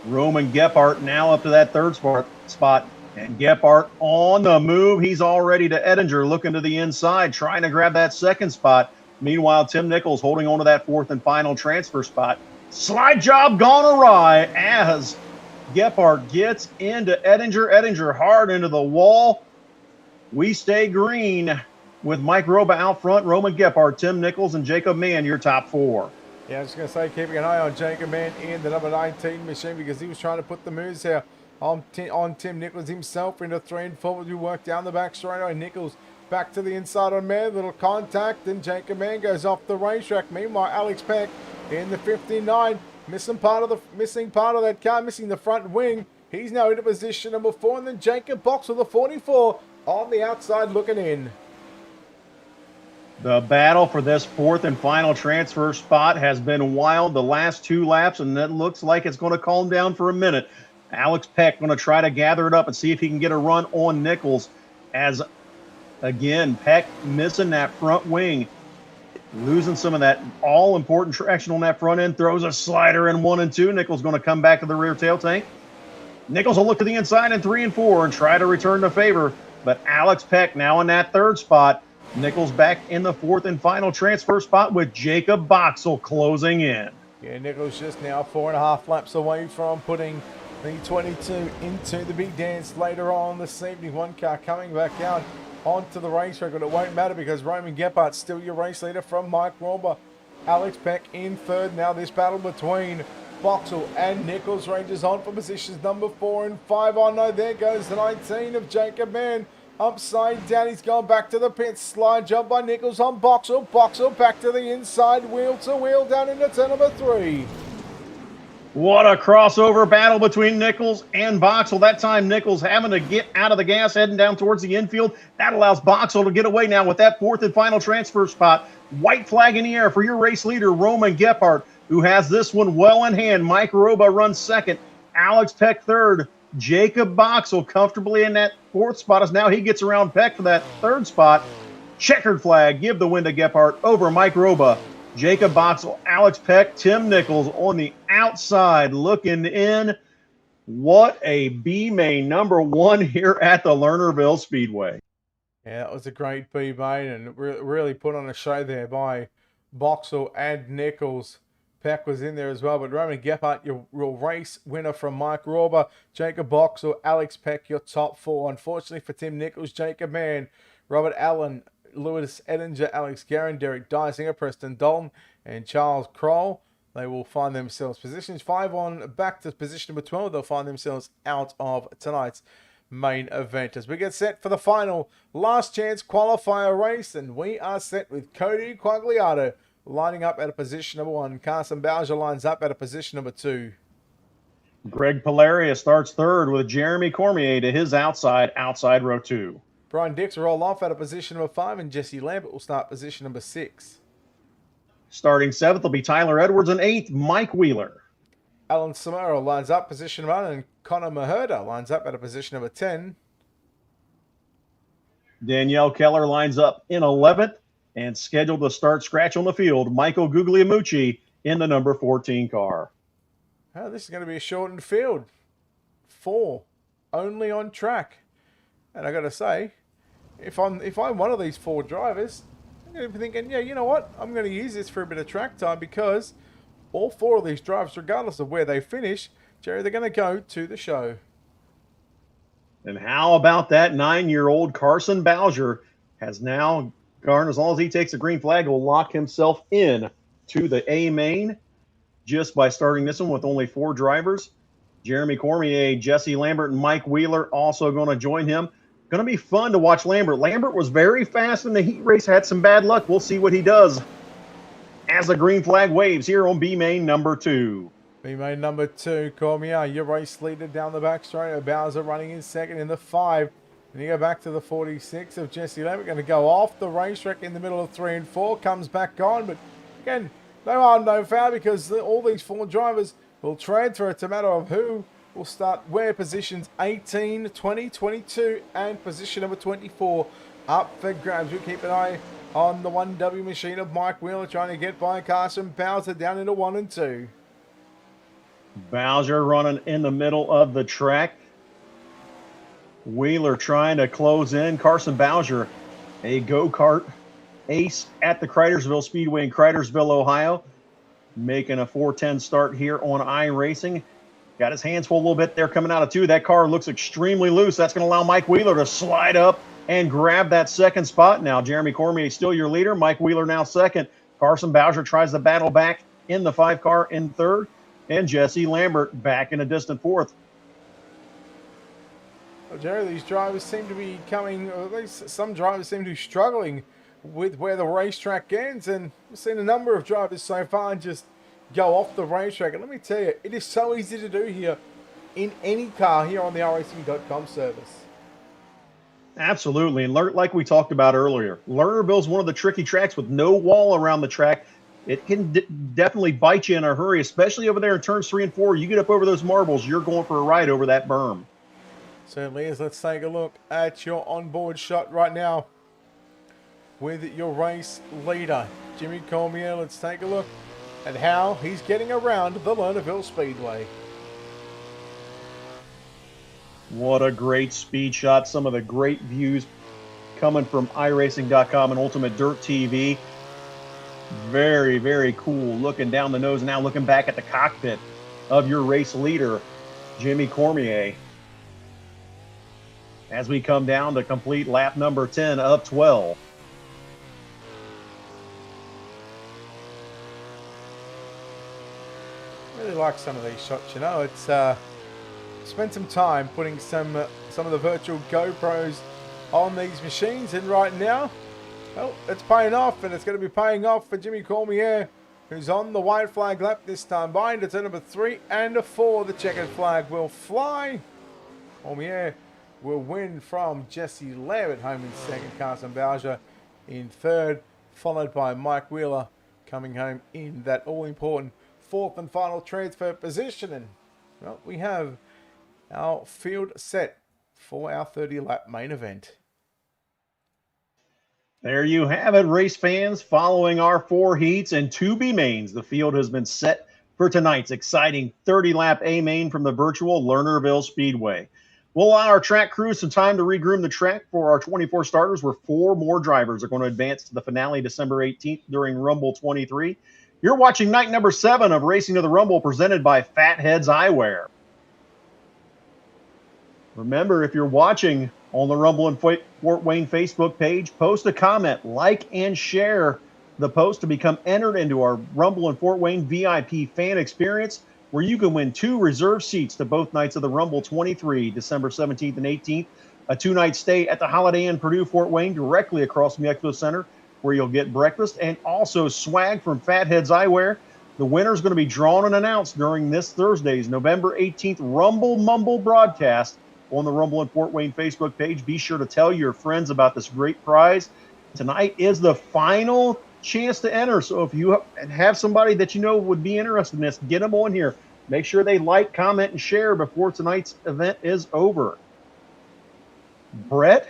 Roman Gephardt now up to that 3rd spot. And Gephardt on the move. He's already to Ettinger, looking to the inside, trying to grab that 2nd spot. Meanwhile, Tim Nichols holding on to that 4th and final transfer spot. Slide job gone awry as Gephardt gets into Ettinger. Ettinger hard into the wall. We stay green with Mike Roba out front, Roman Gephardt, Tim Nichols, and Jacob Mann, your top 4.
Yeah, I was going to say, keeping an eye on Jacob Mann in the number 19 machine, because he was trying to put the moves here on Tim Nichols himself into 3 and 4. We work down the back straight away. Nichols back to the inside on Mann, little contact, and Jacob Mann goes off the racetrack. Meanwhile, Alex Peck in the 59, missing part of that car, missing the front wing. He's now into position number 4, and then Jacob Box with the 44 on the outside looking in.
The battle for this 4th and final transfer spot has been wild the last 2 laps, and it looks like it's going to calm down for a minute. Alex Peck going to try to gather it up and see if he can get a run on Nichols, as, again, Peck missing that front wing, losing some of that all-important traction on that front end, throws a slider in 1 and 2. Nichols going to come back to the rear tail tank. Nichols will look to the inside in 3 and 4 and try to return the favor, but Alex Peck now in that 3rd spot. Nichols back in the 4th and final transfer spot with Jacob Boxell closing in.
Yeah, Nichols just now 4.5 laps away from putting the 22 into the big dance later on this evening. One car coming back out onto the racetrack, but it won't matter because Roman Gephardt's still your race leader from Mike Rober. Alex Peck in 3rd. Now this battle between Boxell and Nichols ranges on for positions number 4 and 5. Oh no, there goes the 19 of Jacob Mann. Upside down, he's gone back to the pits. Slide job by Nichols on Boxell. Boxell back to the inside, wheel to wheel down into turn number 3.
What a crossover battle between Nichols and Boxell. That time, Nichols having to get out of the gas, heading down towards the infield. That allows Boxell to get away now with that fourth and final transfer spot. White flag in the air for your race leader, Roman Gephardt, who has this one well in hand. Mike Roba runs second. Alex Peck third. Jacob Boxell comfortably in that fourth spot as now he gets around Peck for that third spot. Checkered flag, give the win to Gephardt over Mike Roba. Jacob Boxell, Alex Peck, Tim Nichols on the outside looking in. What a B-main #1 here at the Lernerville Speedway.
Yeah, that was a great B-main and really put on a show there by Boxell and Nichols. Peck was in there as well, but Roman Gephardt, your race winner from Mike Roba, Jacob Boxell, Alex Peck, your top four. Unfortunately for Tim Nichols, Jacob Mann, Robert Allen, Lewis Edinger, Alex Guerin, Derek Dysinger, Preston Dalton, and Charles Kroll. They will find themselves positions 5 on back to position number 12. They'll find themselves out of tonight's main event as we get set for the final last chance qualifier race, and we are set with Cody Quagliato lining up at a position number 1. Carson Bowser lines up at a position number 2.
Greg Polaria starts third with Jeremy Cormier to his outside row 2.
Brian Dix will roll off at a position number 5, and Jesse Lambert will start position number 6.
Starting 7th will be Tyler Edwards, and 8th, Mike Wheeler.
Alan Samara lines up position 1, and Connor Maherda lines up at a position number 10.
Danielle Keller lines up in 11th, and scheduled to start scratch on the field, Michael Guglielmucci in the number 14 car.
Oh, this is going to be a shortened field. 4 only on track. And I got to say, if I'm one of these 4 drivers, I'm going to be thinking, yeah, you know what? I'm going to use this for a bit of track time because all 4 of these drivers, regardless of where they finish, Jerry, they're going to go to the show.
And how about that 9-year-old Carson Bowser has now garnered, as long as he takes a green flag, will lock himself in to the A main just by starting this one with only 4 drivers. Jeremy Cormier, Jesse Lambert, and Mike Wheeler also going to join him. Going to be fun to watch Lambert. Lambert was very fast in the heat race, had some bad luck. We'll see what he does as the green flag waves here on B-main number 2.
B-main number 2, Cormier, your race leader down the back straight. Bowser running in second in the 5. And you go back to the 46 of Jesse Lambert. Going to go off the racetrack in the middle of 3 and 4. Comes back on, but again, no harm, no foul, because all these 4 drivers will transfer. It's a matter of who will start where. Positions 18, 20, 22, and position number 24 up for grabs. We keep an eye on the 1W machine of Mike Wheeler trying to get by Carson Bowser down into 1 and 2.
Bowser running in the middle of the track. Wheeler trying to close in. Carson Bowser, a go-kart ace at the Cridersville Speedway in Cridersville, Ohio, making a 4:10 start here on iRacing. Got his hands full a little bit there coming out of 2. That car looks extremely loose. That's going to allow Mike Wheeler to slide up and grab that second spot. Now, Jeremy Cormier still your leader. Mike Wheeler now second. Carson Bowser tries to battle back in the 5 car in third. And Jesse Lambert back in a distant 4th.
Well, Jerry, these drivers seem to be coming, or at least some drivers seem to be struggling with where the racetrack ends. And we've seen a number of drivers so far just go off the racetrack. And let me tell you, it is so easy to do here in any car here on the iRacing.com service.
Absolutely. And like we talked about earlier, Lernerville is one of the tricky tracks with no wall around the track. It can definitely bite you in a hurry, especially over there in turns 3 and 4. You get up over those marbles, you're going for a ride over that berm.
Certainly is. Let's take a look at your onboard shot right now with your race leader, Jimmy Cormier. Let's take a look at how he's getting around the Lernerville Speedway.
What a great speed shot. Some of the great views coming from iRacing.com and UltimateDirtTV. Very, very cool. Looking down the nose, now looking back at the cockpit of your race leader, Jimmy Cormier. As we come down to complete lap number 10 of 12.
Really like some of these shots, you know. It's spent some time putting some of the virtual GoPros on these machines, and right now, well, it's paying off, and it's going to be paying off for Jimmy Cormier, who's on the white flag lap this time. Behind it's number 3 and 4. The checkered flag will fly. Omier will win from Jesse Levitt, home in second. Carson Bowser in third, followed by Mike Wheeler coming home in that all-important fourth and final transfer position. And, well, we have our field set for our 30-lap main event.
There you have it, race fans. Following our 4 heats and 2 B mains, the field has been set for tonight's exciting 30-lap A main from the virtual Lernerville Speedway. We'll allow our track crews some time to regroom the track for our 24 starters, where 4 more drivers are going to advance to the finale December 18th during Rumble 23. You're watching night number 7 of Racing to the Rumble, presented by Fatheads Eyewear. Remember, if you're watching on the Rumble and Fort Wayne Facebook page, post a comment, like, and share the post to become entered into our Rumble and Fort Wayne VIP fan experience, where you can win 2 reserved seats to both nights of the Rumble 23, December 17th and 18th, a 2-night stay at the Holiday Inn Purdue Fort Wayne directly across from the Expo Center, where you'll get breakfast and also swag from Fatheads Eyewear. The winner is going to be drawn and announced during this Thursday's November 18th Rumble Mumble broadcast on the Rumble and Fort Wayne Facebook page. Be sure to tell your friends about this great prize. Tonight is the final chance to enter, so if you have somebody that you know would be interested in this, get them on here. Make sure they like, comment, and share before tonight's event is over. Brett,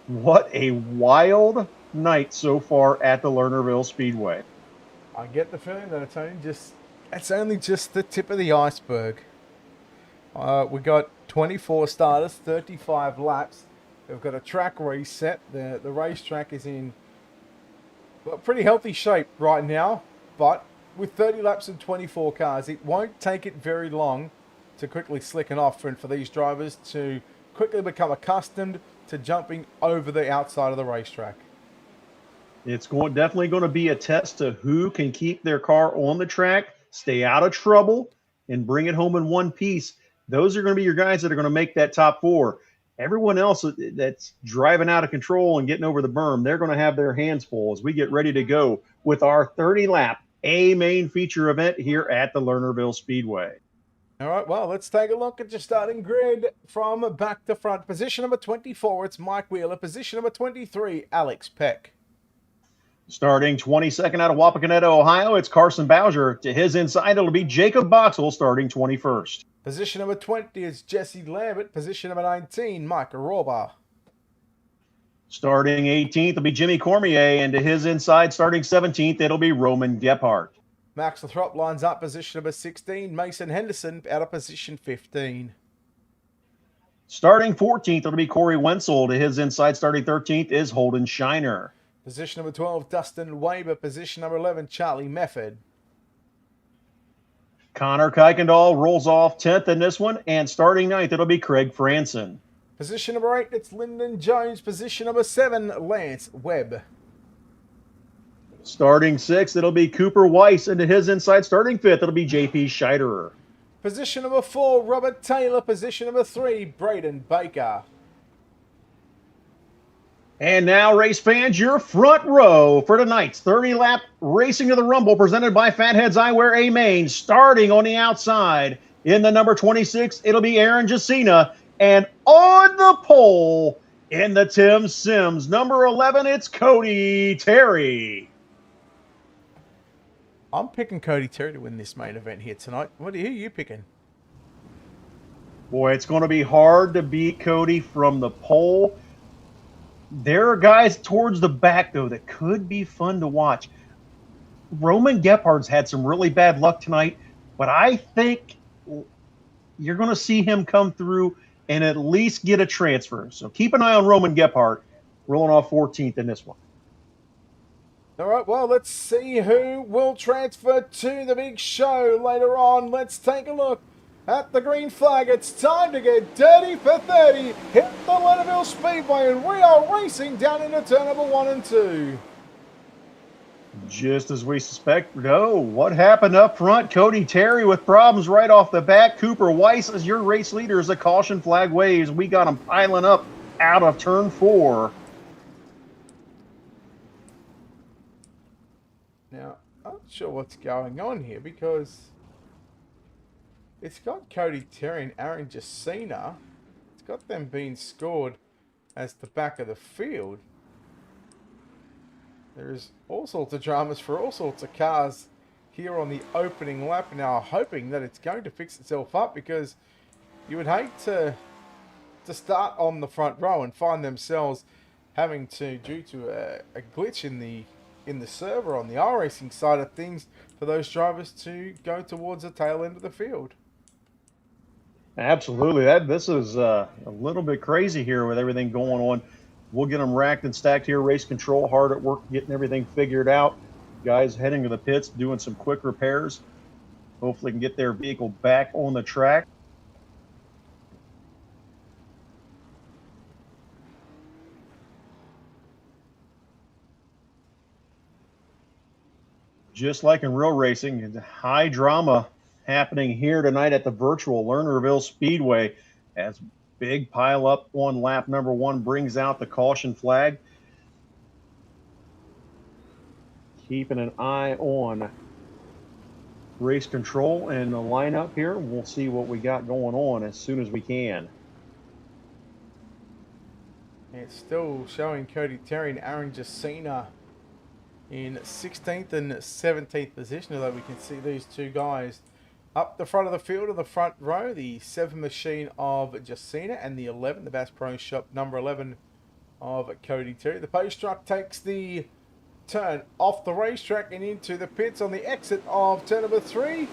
what a wild night so far at the Lernerville Speedway.
I get the feeling that it's only just the tip of the iceberg. We got 24 starters, 35 laps. We've got a track reset. The racetrack is in pretty healthy shape right now, but with 30 laps and 24 cars, it won't take it very long to quickly slicken off for these drivers to quickly become accustomed to jumping over the outside of the racetrack.
It's definitely going to be a test to who can keep their car on the track, stay out of trouble, and bring it home in one piece. Those are going to be your guys that are going to make that top 4. Everyone else that's driving out of control and getting over the berm, they're going to have their hands full as we get ready to go with our 30-lap A main feature event here at the Lernerville Speedway.
All right, well, let's take a look at your starting grid from back to front. Position number 24, it's Mike Wheeler. Position number 23, Alex Peck.
Starting 22nd out of Wapakoneta, Ohio, it's Carson Bowser. To his inside, it'll be Jacob Boxell starting 21st.
Position number 20 is Jesse Levitt. Position number 19, Mike Aroba.
Starting 18th, it'll be Jimmy Cormier, and to his inside, starting 17th, it'll be Roman Gephardt.
Max Lathrop lines up position number 16. Mason Henderson out of position 15.
Starting 14th, it'll be Corey Wenzel. To his inside, starting 13th, is Holden Shiner.
Position number 12, Dustin Weber. Position number 11, Charlie Mefford.
Connor Kuykendall rolls off 10th in this one, and starting 9th, it'll be Craig Franson.
Position number 8, it's Lyndon Jones. Position number 7, Lance Webb.
Starting 6th, it'll be Cooper Weiss, and to his inside, starting 5th, it'll be JP Scheiderer.
Position number 4, Robert Taylor. Position number 3, Braden Baker.
And now, race fans, your front row for tonight's 30-lap Racing to the Rumble presented by Fatheads Eyewear A Main. Starting on the outside in the number 26, it'll be Aaron Jacina. And on the pole in the Tim Sims, number 11, it's Cody Terry.
I'm picking Cody Terry to win this main event here tonight. Who are you picking?
Boy, it's going to be hard to beat Cody from the pole. There are guys towards the back, though, that could be fun to watch. Roman Gephardt's had some really bad luck tonight, but I think you're going to see him come through and at least get a transfer. So keep an eye on Roman Gephardt, rolling off 14th in this one.
All right, well, let's see who will transfer to the big show later on. Let's take a look at the green flag. It's time to get dirty for 30. Hit the Lernerville Speedway, and we are racing down into turn number 1 and 2.
Just as we suspect. No, what happened up front? Cody Terry with problems right off the bat. Cooper Weiss as your race leader as the caution flag waves. We got him piling up out of turn 4.
Now, I'm not sure what's going on here because it's got Cody Terry and Aaron Jacina. It's got them being scored as the back of the field. There's all sorts of dramas for all sorts of cars here on the opening lap. Now, hoping that it's going to fix itself up because you would hate to start on the front row and find themselves having to, due to a glitch in the server on the iRacing side of things, for those drivers to go towards the tail end of the field.
Absolutely. This is a little bit crazy here with everything going on. We'll get them racked and stacked here. Race control hard at work getting everything figured out. Guys heading to the pits, doing some quick repairs. Hopefully can get their vehicle back on the track. Just like in real racing, high drama happening here tonight at the virtual Lernerville Speedway as big pile up on lap number 1 brings out the caution flag. Keeping an eye on race control and the lineup here. We'll see what we got going on as soon as we can.
It's still showing Cody Terry and Aaron Jacina in 16th and 17th position, although we can see these two guys up the front of the field of the front row, the 7 machine of Jacina and the 11, the Bass Pro Shop number 11 of Cody Terry. The post truck takes the turn off the racetrack and into the pits on the exit of turn number 3.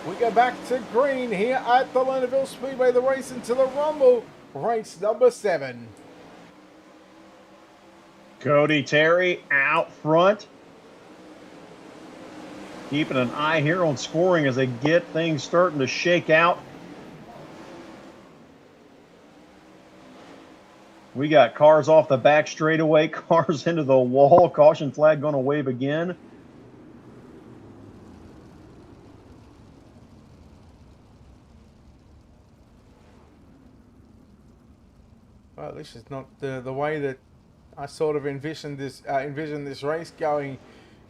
We go back to green here at the Lernerville Speedway, the race into the Rumble, race number 7.
Cody Terry out front. Keeping an eye here on scoring as they get things starting to shake out. We got cars off the back straightaway, cars into the wall. Caution flag going to wave again.
Well, this is not the way that I sort of envisioned this race going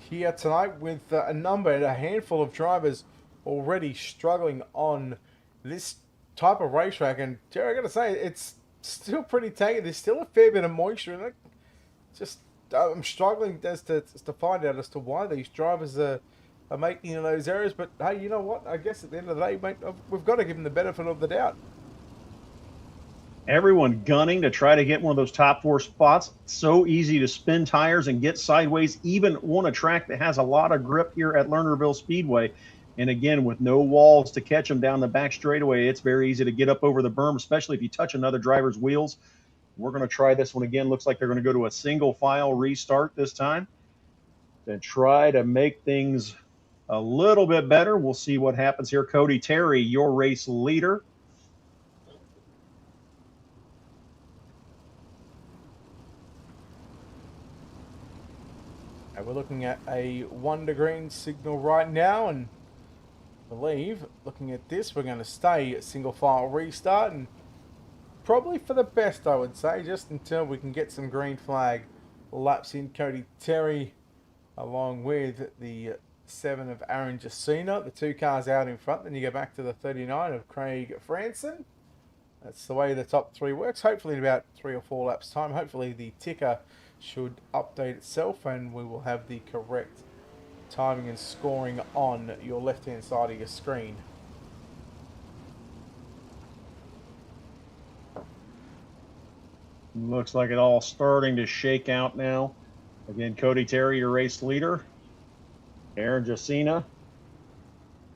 here tonight, with a handful of drivers already struggling on this type of racetrack. And Jerry, I got to say, it's still pretty tanky. There's still a fair bit of moisture in it. I'm struggling as to find out as to why these drivers are making those errors. But hey, you know what? I guess at the end of the day, mate, we've got to give them the benefit of the doubt.
Everyone gunning to try to get one of those top 4 spots. So easy to spin tires and get sideways, even on a track that has a lot of grip here at Lernerville Speedway. And again, with no walls to catch them down the back straightaway, it's very easy to get up over the berm, especially if you touch another driver's wheels. We're going to try this one again. Looks like they're going to go to a single file restart this time and try to make things a little bit better. We'll see what happens here. Cody Terry, your race leader.
We're looking at a 1 to green signal right now, and I believe, looking at this, we're going to stay at single file restart, and probably for the best, I would say, just until we can get some green flag laps in. Cody Terry along with the 7 of Aaron Jacina, the 2 cars out in front. Then you go back to the 39 of Craig Franson. That's the way the top 3 works. Hopefully in about 3 or 4 laps time, hopefully the ticker should update itself and we will have the correct timing and scoring on your left hand side of your screen.
Looks like it all starting to shake out now. Again, Cody Terry, your race leader. Aaron Jacina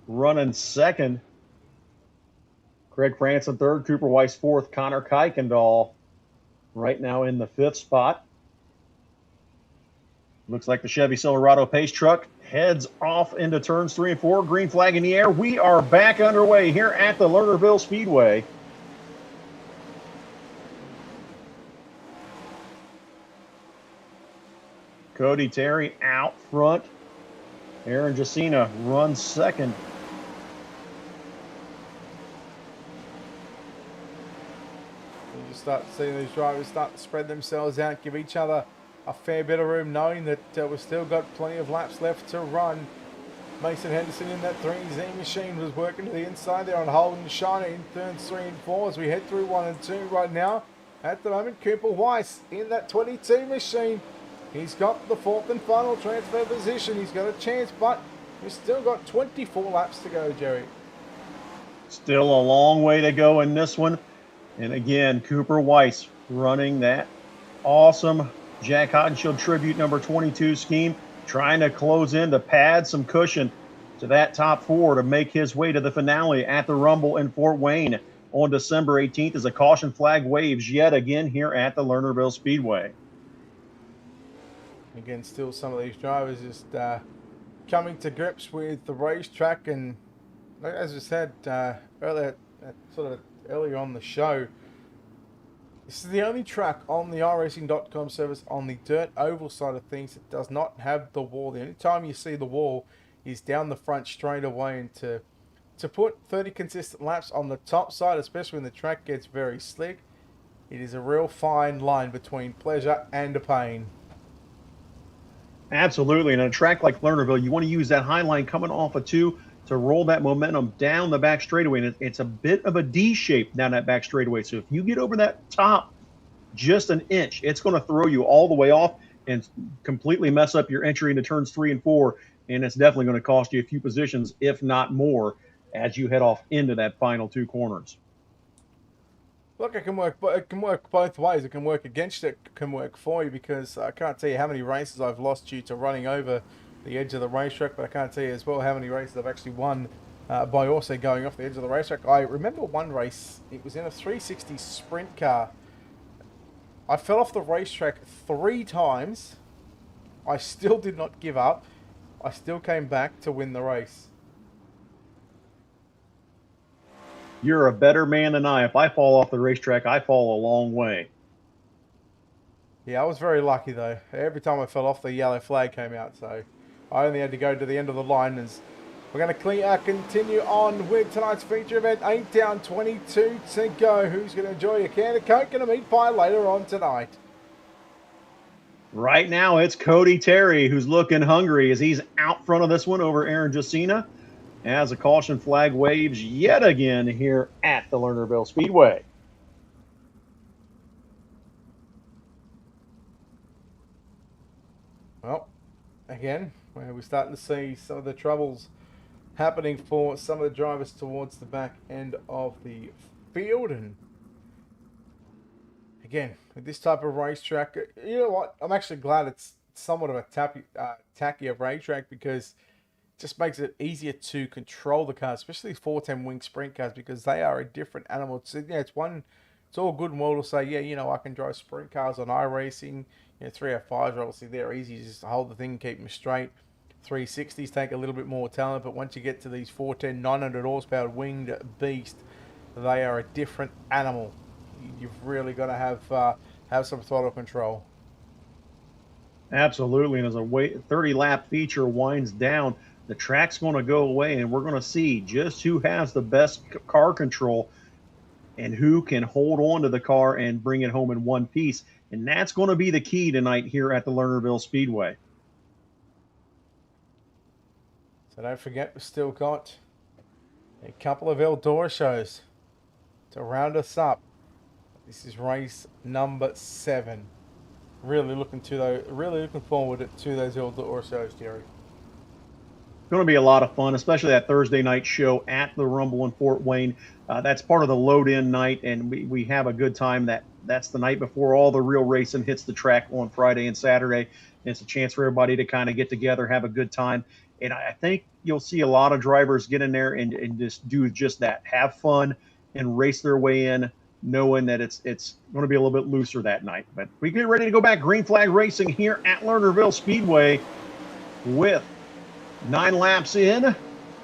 running 2nd. Craig Franson 3rd. Cooper Weiss 4th. Connor Kuykendall right now in the 5th spot. Looks like the Chevy Silverado pace truck heads off into turns 3 and 4. Green flag in the air. We are back underway here at the Lernerville Speedway. Cody Terry out front. Aaron Jacina runs 2nd.
You start to see these drivers start to spread themselves out, give each other a fair bit of room, knowing that we've still got plenty of laps left to run Mason Henderson in that 3Z machine was working to the inside there on Holden Shiner in turns 3 and 4 as we head through 1 and 2 right now. At the moment, Cooper Weiss in that 22 machine. He's got the 4th and final transfer position. He's got a chance, but we've still got 24 laps to go, Jerry.
Still a long way to go in this one. And again, Cooper Weiss running that awesome Jack Hottenshield Tribute number 22 scheme, trying to close in to pad some cushion to that top 4 to make his way to the finale at the Rumble in Fort Wayne on December 18th as a caution flag waves yet again here at the Lernerville Speedway.
Again, still some of these drivers just coming to grips with the racetrack, and as I said earlier on the show, this is the only track on the iRacing.com service on the dirt oval side of things that does not have the wall. The only time you see the wall is down the front straight away, and to put 30 consistent laps on the top side, especially when the track gets very slick, it is a real fine line between pleasure and a pain.
Absolutely. And on a track like Lernerville, you want to use that high line coming off of 2 to roll that momentum down the back straightaway. And it's a bit of a D shape down that back straightaway. So if you get over that top just an inch, it's going to throw you all the way off and completely mess up your entry into turns 3 and 4. And it's definitely going to cost you a few positions, if not more, as you head off into that final 2 corners.
Look, it can work both ways. It can work against you, it can work for you, because I can't tell you how many races I've lost due to running over the edge of the racetrack, but I can't tell you as well how many races I've actually won by also going off the edge of the racetrack. I remember one race, it was in a 360 sprint car. I fell off the racetrack 3 times. I still did not give up. I still came back to win the race.
You're a better man than I. If I fall off the racetrack, I fall a long way.
Yeah, I was very lucky though. Every time I fell off, the yellow flag came out, so I only had to go to the end of the line. As we're going to continue on with tonight's feature event. 8 down, 22 to go. Who's going to enjoy a can of Coke and a meat pie later on tonight?
Right now, it's Cody Terry who's looking hungry as he's out front of this one over Aaron Jacina, as a caution flag waves yet again here at the Lernerville Speedway.
Well, again, we're starting to see some of the troubles happening for some of the drivers towards the back end of the field. And again, with this type of racetrack, you know what? I'm actually glad it's somewhat of a tackier racetrack, because just makes it easier to control the cars, especially 410 wing sprint cars, because they are a different animal. So, yeah, it's all good and well to say, yeah, you know, I can drive sprint cars on iRacing. You know, 305s, obviously they're easy, you just hold the thing and keep them straight. 360s take a little bit more talent, but once you get to these 410 900 horsepower winged beast, they are a different animal. You've really got to have some throttle control.
Absolutely, and as a 30-lap feature winds down, the track's going to go away, and we're going to see just who has the best car control and who can hold on to the car and bring it home in one piece. And that's going to be the key tonight here at the Lernerville Speedway.
So don't forget, we've still got a couple of Eldora shows to round us up. This is race number 7. Really looking forward to those Eldora shows, Jerry.
Going to be a lot of fun, especially that Thursday night show at the Rumble in Fort Wayne. That's part of the load-in night, and we have a good time. That's the night before all the real racing hits the track on Friday and Saturday. And it's a chance for everybody to kind of get together, have a good time. And I think you'll see a lot of drivers get in there and just do just that, have fun and race their way in, knowing that it's going to be a little bit looser that night. But we get ready to go back green flag racing here at Lernerville Speedway with 9 laps in,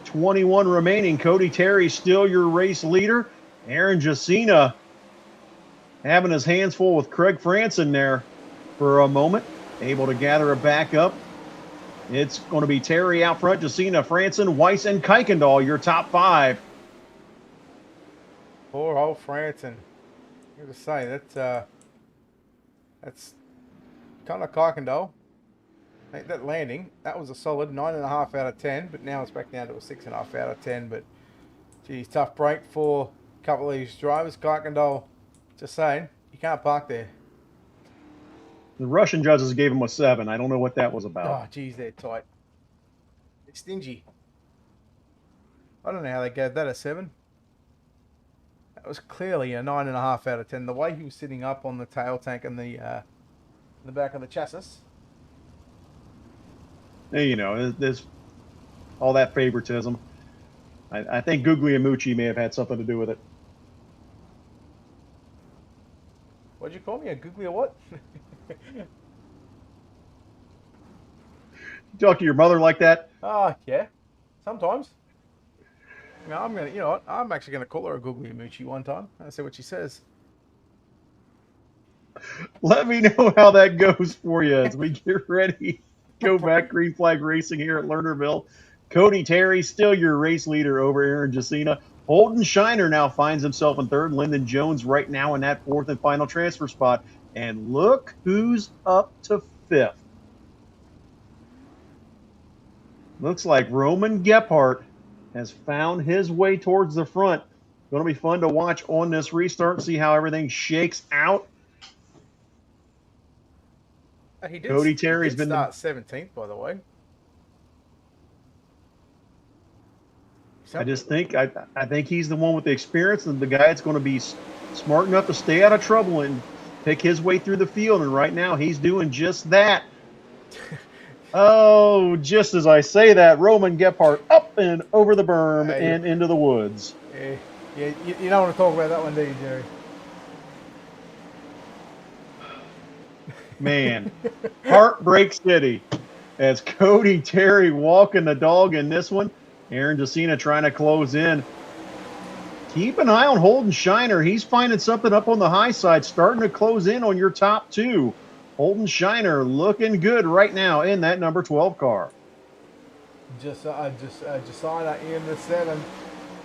21 remaining. Cody Terry still your race leader. Aaron Jacina having his hands full with Craig Franson there for a moment, able to gather it back up. It's going to be Terry out front, Jacina, Franson, Weiss, and Kuykendall, your top 5.
Poor old Franson. I got to say, that's kind of Kuykendall. That landing, that was a solid 9.5 out of 10, but now it's back down to a 6.5 out of 10. But, geez, tough break for a couple of these drivers. Kuykendall, just saying, you can't park there.
The Russian judges gave him a 7. I don't know what that was about.
Oh, geez, they're tight. They're stingy. I don't know how they gave that a 7. That was clearly a 9.5 out of 10. The way he was sitting up on the tail tank and the back of the chassis.
You know, there's all that favoritism. I think Guglielmucci may have had something to do with it.
What'd you call me? A googly or what?
You talk to your mother like that?
Oh, yeah. Sometimes. No, you know what? I'm actually gonna call her a Guglielmucci one time. I'll see what she says.
Let me know how that goes for you as we get ready. Go back, green flag racing here at Lernerville. Cody Terry, still your race leader over Aaron Jacina. Holden Shiner now finds himself in third. Lyndon Jones right now in that fourth and final transfer spot. And look who's up to fifth. Looks like Roman Gephardt has found his way towards the front. Going to be fun to watch on this restart, see how everything shakes out. Cody Terry's been
start 17th, by the way.
I think he's the one with the experience and the guy that's going to be smart enough to stay out of trouble and pick his way through the field. And right now he's doing just that. Oh, just as I say that, Roman Gephardt up and over the berm and into the woods.
Yeah, you don't want to talk about that one, do you, Jerry?
Man, Heartbreak City as Cody Terry walking the dog in this one. Aaron Jacina trying to close in. Keep an eye on Holden Shiner. He's finding something up on the high side, starting to close in on your top two. Holden Shiner looking good right now in that number 12 car.
Jacina in the 7.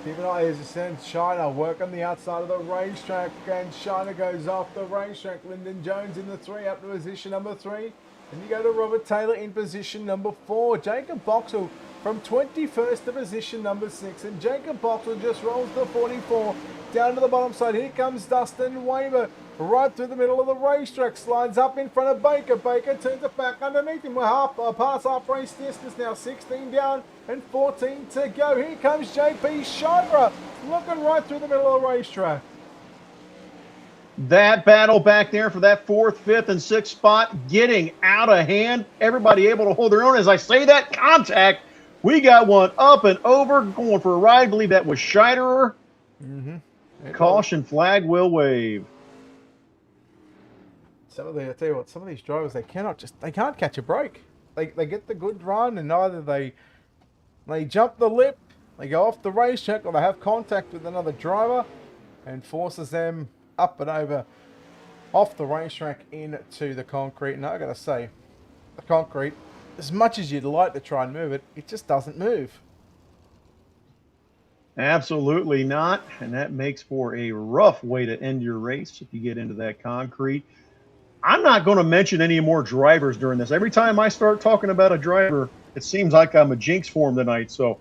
Keep an eye, as I said, Shiner working the outside of the racetrack, and Shiner goes off the racetrack. Lyndon Jones in the 3, up to position number 3. And you go to Robert Taylor in position number 4. Jacob Boxall from 21st to position number 6. And Jacob Boxall just rolls the 44 down to the bottom side. Here comes Dustin Weber right through the middle of the racetrack. Slides up in front of Baker. Baker turns it back underneath him. We're past half race distance now. 16 down and 14 to go. Here comes JP Shidra looking right through the middle of the racetrack.
That battle back there for that 4th, 5th, and 6th spot getting out of hand. Everybody able to hold their own. As I say that, contact. We got one up and over, going for a ride. I believe that was Scheiderer. Caution flag will wave.
I tell you what, some of these drivers, they can't catch a break. They get the good run, and either they jump the lip, they go off the racetrack, or they have contact with another driver and forces them up and over off the racetrack into the concrete. And I gotta say, the concrete, as much as you'd like to try and move it, it just doesn't move.
Absolutely not. And that makes for a rough way to end your race if you get into that concrete. I'm not going to mention any more drivers during this. Every time I start talking about a driver, it seems like I'm a jinx for him tonight. So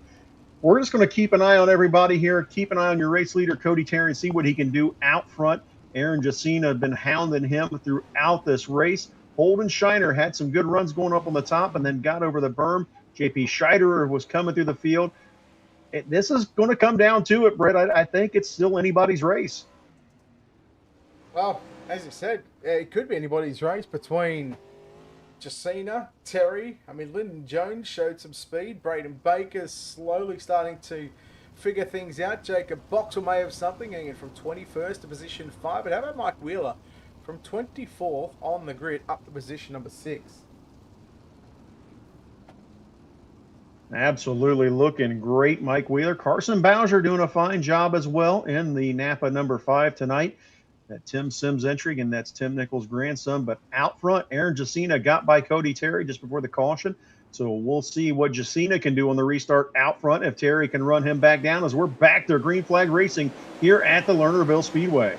we're just going to keep an eye on everybody here. Keep an eye on your race leader, Cody Terry, and see what he can do out front. Aaron Jacina has been hounding him throughout this race. Holden Shiner had some good runs going up on the top and then got over the berm. JP Scheiderer was coming through the field. This is going to come down to it, Brett. I think it's still anybody's race.
Well, as you said, it could be anybody's race between Jacina, Terry. I mean, Lyndon Jones showed some speed. Braden Baker's slowly starting to figure things out. Jacob Boxall may have something, getting it from 21st to position 5. But how about Mike Wheeler from 24th on the grid up to position number 6?
Absolutely looking great, Mike Wheeler. Carson Bowser doing a fine job as well in the Napa number 5 tonight. That Tim Sims entry, and that's Tim Nichols' grandson. But out front, Aaron Jacina got by Cody Terry just before the caution. So we'll see what Jacina can do on the restart out front, if Terry can run him back down, as we're back to green flag racing here at the Lernerville Speedway.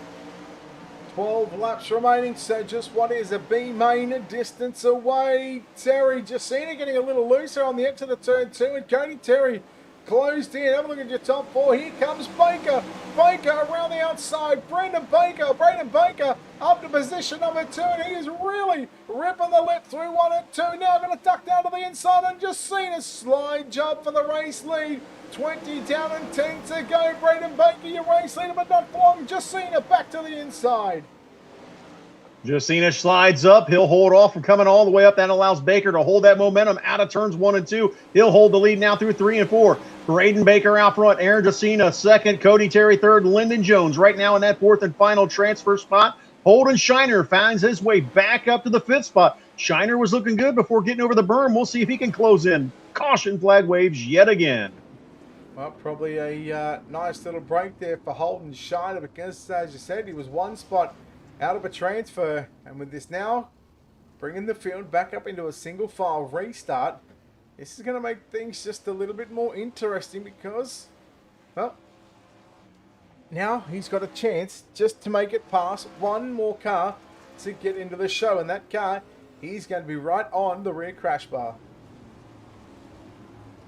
12 laps remaining, so just what is a B main distance away. Terry Jacina getting a little looser on the exit of turn 2, and Cody Terry closed in. Have a look at your top 4. Here comes Baker. Baker around the outside. Brendan Baker up to position number 2, and he is really ripping the lip through 1 and 2. Now going to duck down to the inside, and Jacina slide jump for the race lead. 20 down and 10 to go. Brendan Baker, your race leader, but not for long. Jacina back to the inside.
Jacina slides up. He'll hold off from coming all the way up. That allows Baker to hold that momentum out of turns 1 and 2. He'll hold the lead now through 3 and 4. Braden Baker out front. Aaron Jacina second. Cody Terry third. Lyndon Jones right now in that 4th and final transfer spot. Holden Shiner finds his way back up to the 5th spot. Shiner was looking good before getting over the berm. We'll see if he can close in. Caution flag waves yet again.
Well, probably a nice little break there for Holden Shiner because, as you said, he was 1 spot out of a transfer. And with this now bringing the field back up into a single file restart, this is going to make things just a little bit more interesting because, well, now he's got a chance just to make it past one more car to get into the show. And that car, he's going to be right on the rear crash bar.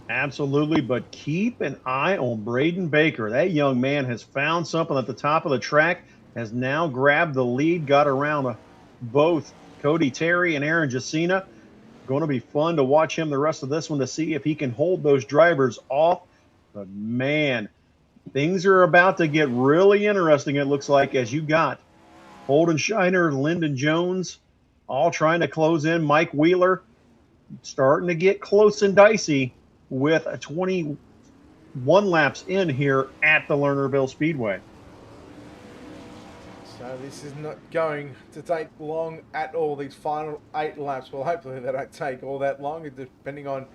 Absolutely, but keep an eye on Braden Baker. That young man has found something at the top of the track, has now grabbed the lead, got around both Cody Terry and Aaron Jacina. Going to be fun to watch him the rest of this one to see if he can hold those drivers off. But, man, things are about to get really interesting, it looks like, as you got Holden Shiner, Lyndon Jones, all trying to close in. Mike Wheeler starting to get close and dicey with a 21 laps in here at the Lernerville Speedway.
So this is not going to take long at all, these final 8 laps. Well, hopefully they don't take all that long, depending on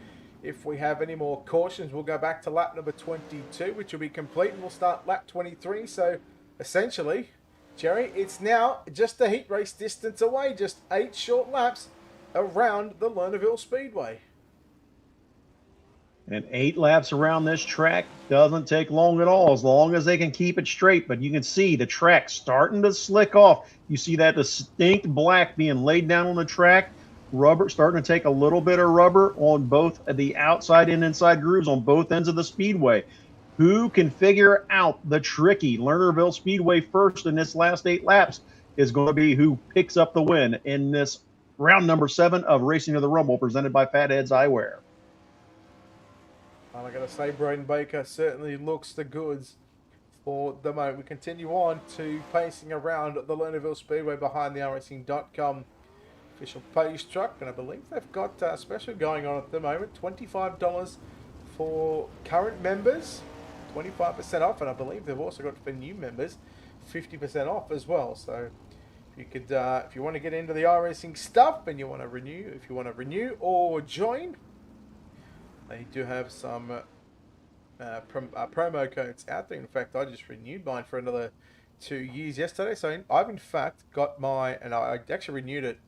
if we have any more cautions. We'll go back to lap number 22, which will be complete, and we'll start lap 23. So essentially, Jerry, it's now just a heat race distance away, just 8 short laps around the Lernerville Speedway.
And 8 laps around this track doesn't take long at all, as long as they can keep it straight. But you can see the track starting to slick off. You see that distinct black being laid down on the track. Rubber starting to take a little bit of rubber on both the outside and inside grooves on both ends of the speedway. Who can figure out the tricky Lernerville Speedway first in this last 8 laps is going to be who picks up the win in this round number 7 of Racing to the Rumble, presented by Fatheads Eyewear.
I got to say, Braden Baker certainly looks the goods for the moment. We continue on to pacing around the Lernerville Speedway behind the iRacing.com official page truck. And I believe they've got a special going on at the moment. $25 for current members, 25% off. And I believe they've also got for new members, 50% off as well. So if you could, if you want to get into the iRacing stuff and you want to renew, if you want to renew or join, they do have some promo codes out there. In fact, I just renewed mine for another 2 years yesterday. So I've in fact got my, and I actually renewed it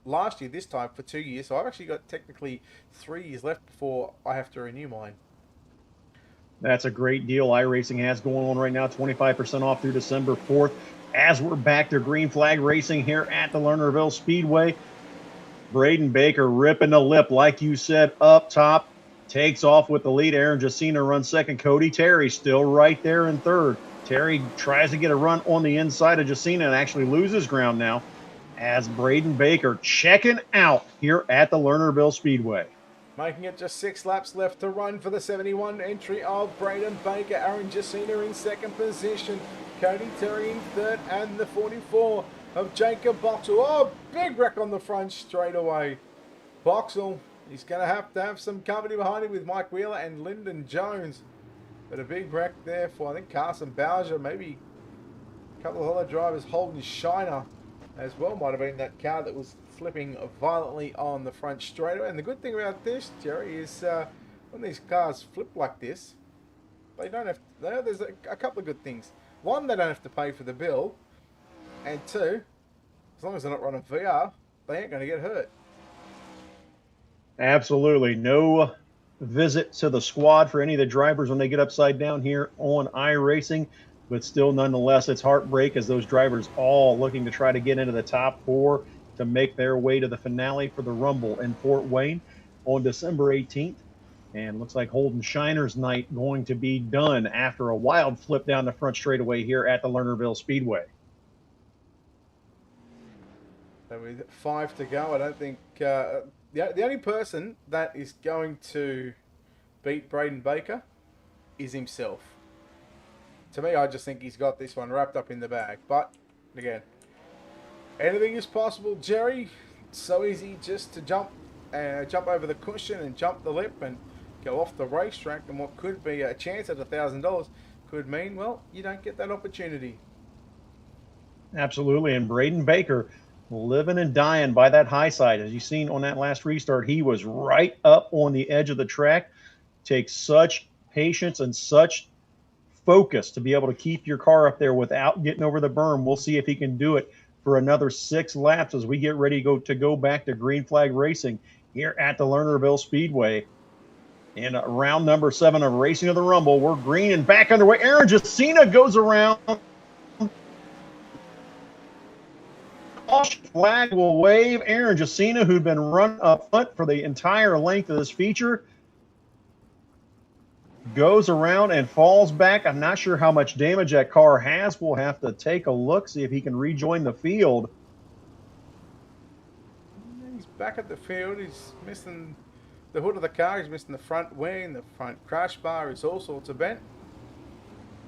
last year this time for 2 years. So I've actually got technically 3 years left before I have to renew mine.
That's a great deal iRacing has going on right now, 25% off through December 4th. As we're back to green flag racing here at the Lernerville Speedway, Braden Baker ripping the lip, like you said, up top. Takes off with the lead. Aaron Jacina runs second. Cody Terry still right there in third. Terry tries to get a run on the inside of Jacina and actually loses ground now as Braden Baker checking out here at the Lernerville Speedway.
Making it just 6 laps left to run for the 71 entry of Braden Baker. Aaron Jacina in second position. Cody Terry in third, and the 44 of Jacob Boxall. Oh, big wreck on the front straight away. Boxall, he's going to have some company behind him with Mike Wheeler and Lyndon Jones. But a big wreck there for, I think, Carson Bowser, maybe a couple of other drivers. Holden Shiner as well might have been that car that was flipping violently on the front straightaway. And the good thing about this, Jerry, is when these cars flip like this, they don't have to, there's a couple of good things. One, they don't have to pay for the bill. And 2, as long as they're not running VR, they ain't going to get hurt.
Absolutely. No visit to the squad for any of the drivers when they get upside down here on iRacing. but still, nonetheless, it's heartbreak as those drivers all looking to try to get into the top 4 to make their way to the finale for the Rumble in Fort Wayne on December 18th. And looks like Holden Shiner's night going to be done after a wild flip down the front straightaway here at the Lernerville Speedway.
So with 5 to go, I don't think the only person that is going to beat Braden Baker is himself. To me, I just think he's got this one wrapped up in the bag. But again, anything is possible, Jerry. It's so easy just to jump over the cushion and jump the lip and go off the racetrack, and what could be a chance at $1,000 could mean, well, you don't get that opportunity.
Absolutely, and Braden Baker living and dying by that high side. As you've seen on that last restart, he was right up on the edge of the track. Takes such patience and such focus to be able to keep your car up there without getting over the berm. We'll see if he can do it for another 6 laps as we get ready to go back to green flag racing here at the Lernerville Speedway. In round number 7 of Racing of the Rumble, we're green and back underway. Aaron Jacina goes around. Flag will wave. Aaron Jacina, who'd been run up front for the entire length of this feature, goes around and falls back. I'm not sure how much damage that car has. We'll have to take a look, see if he can rejoin the field.
He's back at the field. He's missing the hood of the car. He's missing the front wing. The front crash bar is all sorts of bent.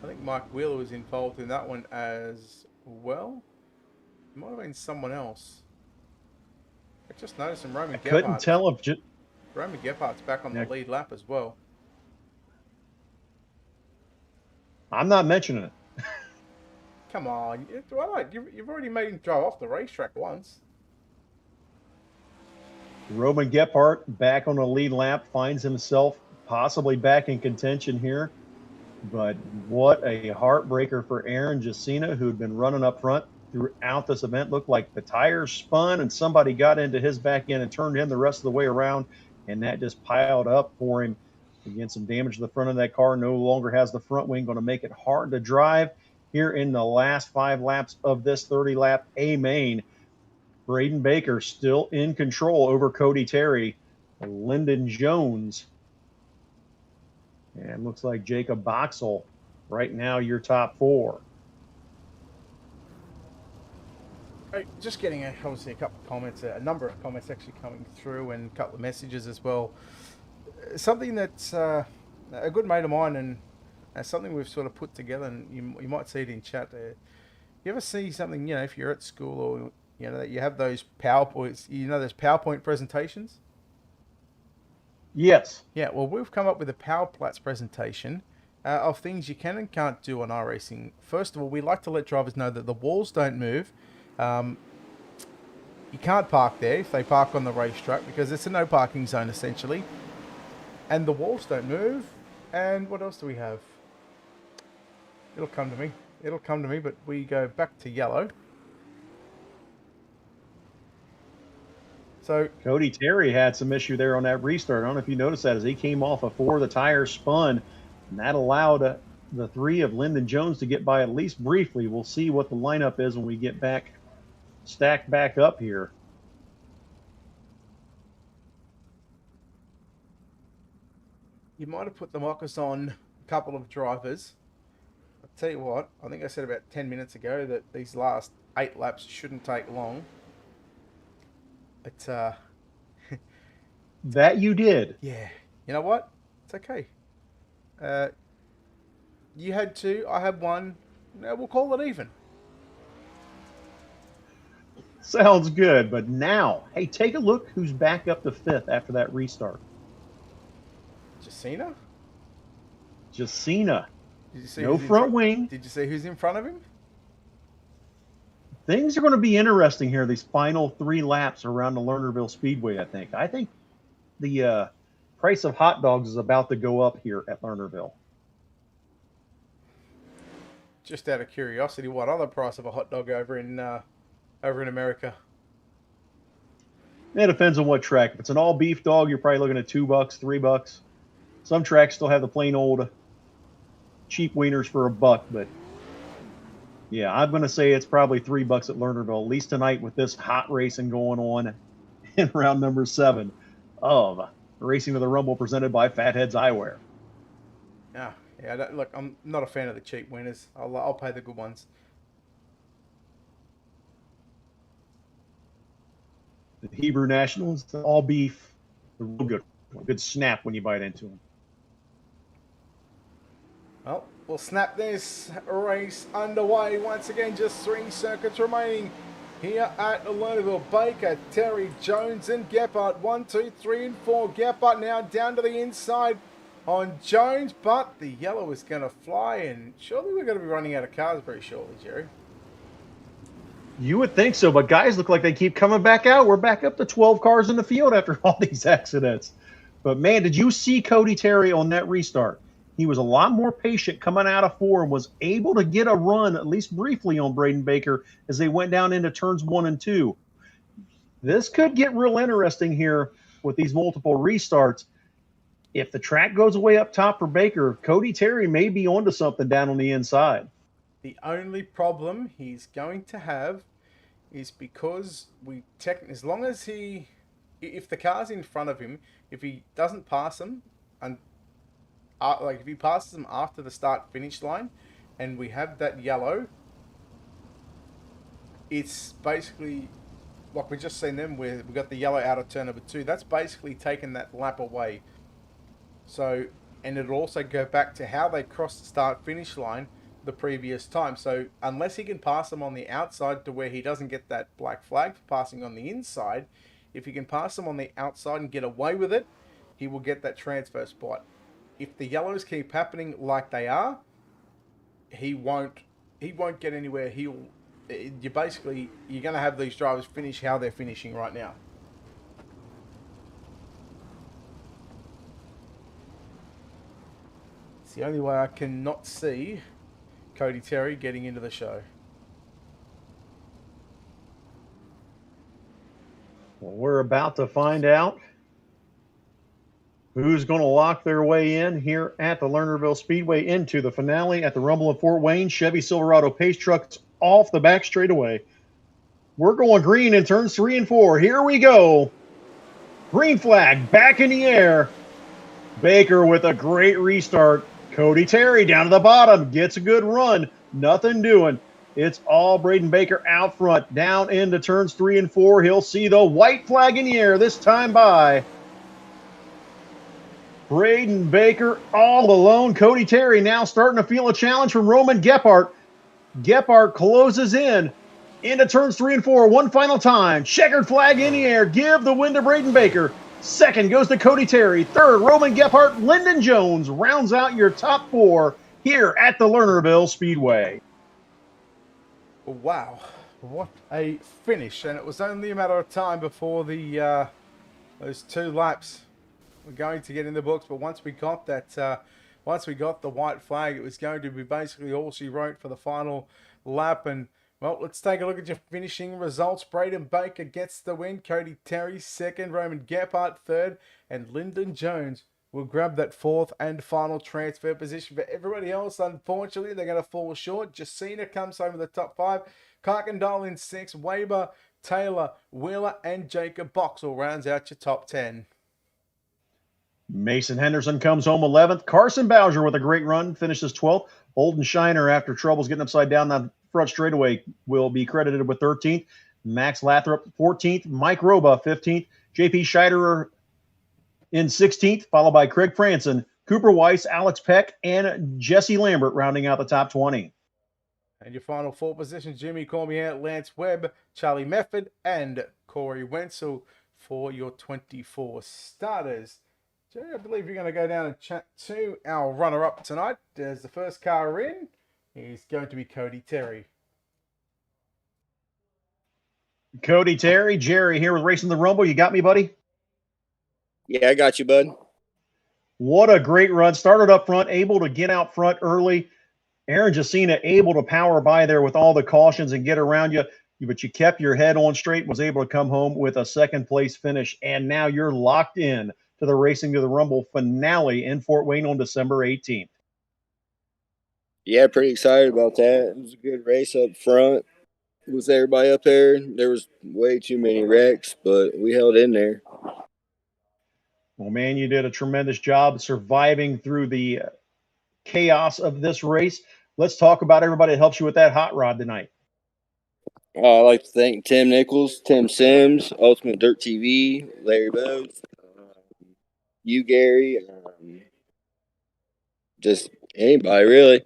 I think Mike Wheeler was involved in that one as well. It might have been someone else. I just noticed him. Roman Gephardt's.
Couldn't tell if
Roman Gephardt's back on the lead lap as well.
I'm not mentioning it.
Come on, you've already made him drive off the racetrack once.
Roman Gephardt back on the lead lap, finds himself possibly back in contention here. But what a heartbreaker for Aaron Jacina, who'd been running up front throughout this event. Looked like the tires spun and somebody got into his back end and turned him the rest of the way around, and that just piled up for him. Again, some damage to the front of that car. No longer has the front wing, going to make it hard to drive here in the last 5 laps of this 30-lap A main. Braden Baker still in control over Cody Terry. Lyndon Jones. And looks like Jacob Boxell right now your top 4.
Hey, just getting obviously a couple of comments, a number of comments actually coming through, and a couple of messages as well. Something that's a good mate of mine, and something we've sort of put together, and you might see it in chat. You ever see something, if you're at school, or that you have those PowerPoints, those PowerPoint presentations?
Yes.
Yeah, well, we've come up with a PowerPlats presentation of things you can and can't do on iRacing. First of all, we like to let drivers know that the walls don't move. You can't park there if they park on the racetrack, because it's a no parking zone essentially. And the walls don't move. And what else do we have? It'll come to me. It'll come to me, but we go back to yellow. So
Cody Terry had some issue there on that restart. I don't know if you noticed that as he came off of 4, the tires spun, and that allowed the 3 of Lyndon Jones to get by at least briefly. We'll see what the lineup is when we get back, stacked back up here.
you might have put the mockers on a couple of drivers. I'll tell you what, I think I said about 10 minutes ago that these last 8 laps shouldn't take long. But,
that you did.
yeah. You know what? It's okay. You had 2, I had 1. Now we'll call it even.
Sounds good, but now, hey, take a look who's back up to 5th after that restart.
Jacina?
Jacina.
Did you see
No front wing.
Did you see who's in front of him?
Things are going to be interesting here, these final 3 laps around the Lernerville Speedway, I think. I think the price of hot dogs is about to go up here at Lernerville.
Just out of curiosity, what other price of a hot dog over in America?
It depends on what track. If it's an all beef dog, you're probably looking at $2, $3. Some tracks still have the plain old cheap wieners for $1, but Yeah, I'm going to say it's probably $3 at Lernerville, at least tonight with this hot racing going on in round number 7 of Racing to the Rumble presented by Fatheads Eyewear.
Yeah. Look, I'm not a fan of the cheap winners. I'll pay the good ones.
The Hebrew Nationals, all beef, they're real good. Good snap when you bite into them.
Well, we'll snap this race underway. Once again, just 3 circuits remaining here at Lernerville. Baker, Terry, Jones, and Gephardt. 1, 2, 3, and 4. Gephardt now down to the inside on Jones, but the yellow is going to fly, and surely we're going to be running out of cars very shortly, Jerry.
You would think so, but guys look like they keep coming back out. We're back up to 12 cars in the field after all these accidents. But, man, did you see Cody Terry on that restart? He was a lot more patient coming out of 4 and was able to get a run, at least briefly, on Braden Baker as they went down into turns 1 and 2. This could get real interesting here with these multiple restarts. If the track goes away up top for Baker, Cody Terry may be onto something down on the inside.
The only problem he's going to have is because as long as if the car's in front of him, if he doesn't pass them, and if he passes them after the start-finish line, and we have that yellow, it's basically like we just seen them where we got the yellow out of turn number 2. That's basically taken that lap away. So, and it'll also go back to how they crossed the start-finish line the previous time. So unless he can pass them on the outside to where he doesn't get that black flag for passing on the inside, if he can pass them on the outside and get away with it, he will get that transfer spot. If the yellows keep happening like they are, he won't get anywhere. You're going to have these drivers finish how they're finishing right now. It's the only way I cannot see Cody Terry getting into the show.
Well, we're about to find out who's going to lock their way in here at the Lernerville Speedway into the finale at the Rumble of Fort Wayne. Chevy Silverado pace trucks off the back straightaway. We're going green in turns 3 and 4. Here we go. Green flag back in the air. Baker with a great restart. Cody Terry down to the bottom, gets a good run. Nothing doing. It's all Braden Baker out front. Down into turns 3 and 4. He'll see the white flag in the air this time by Braden Baker all alone. Cody Terry now starting to feel a challenge from Roman Gephardt. Gephardt closes in into turns 3 and 4. One final time. Checkered flag in the air. Give the win to Braden Baker. Second goes to Cody Terry. Third, Roman Gephardt. Lyndon Jones rounds out your top 4 here at the Lernerville Speedway.
Wow, what a finish. And it was only a matter of time before those 2 laps were going to get in the books. But once we got the white flag, it was going to be basically all she wrote for the final lap. And well, let's take a look at your finishing results. Braden Baker gets the win. Cody Terry second. Roman Gephardt third. And Lyndon Jones will grab that 4th and final transfer position. For everybody else, unfortunately, they're going to fall short. Jacina comes home in the top 5. Kuykendall in 6th. Weber, Taylor, Wheeler, and Jacob Boxall rounds out your top 10.
Mason Henderson comes home 11th. Carson Bowser with a great run finishes 12th. Holden Shiner, after troubles getting upside down that front straightaway, will be credited with 13th. Max Lathrop 14th. Mike Roba 15th. JP Scheiderer in 16th, followed by Craig Franson, Cooper Weiss, Alex Peck, and Jesse Lambert rounding out the top 20.
And your final 4 positions, Jimmy Cormier, Lance Webb, Charlie Mefford, and Corey Wenzel for your 24 starters. Jerry, I believe you're going to go down and chat to our runner-up tonight. As the first car in is going to be Cody Terry.
Cody Terry, Jerry here with Racing the Rumble. You got me, buddy?
Yeah, I got you, bud.
What a great run. Started up front, able to get out front early. Aaron Jacina able to power by there with all the cautions and get around you. But you kept your head on straight, was able to come home with a 2nd place finish. And now you're locked in to the Racing to the Rumble finale in Fort Wayne on December 18th.
Yeah, pretty excited about that. It was a good race up front with everybody up there. There was way too many wrecks, but we held in there.
Well, man, you did a tremendous job surviving through the chaos of this race. Let's talk about everybody that helps you with that hot rod tonight.
I'd like to thank Tim Nichols, Tim Sims, Ultimate Dirt TV, Larry Bowes, you, Gary, just anybody really.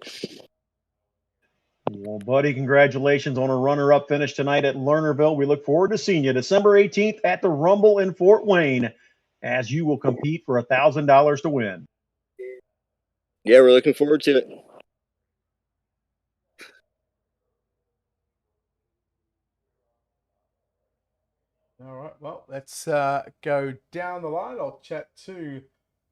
Well, buddy, congratulations on a runner-up finish tonight at Lernerville. We look forward to seeing you December 18th at the Rumble in Fort Wayne, as you will compete for $1,000 to win.
Yeah, we're looking forward to it.
All right, well, let's go down the line. I'll chat to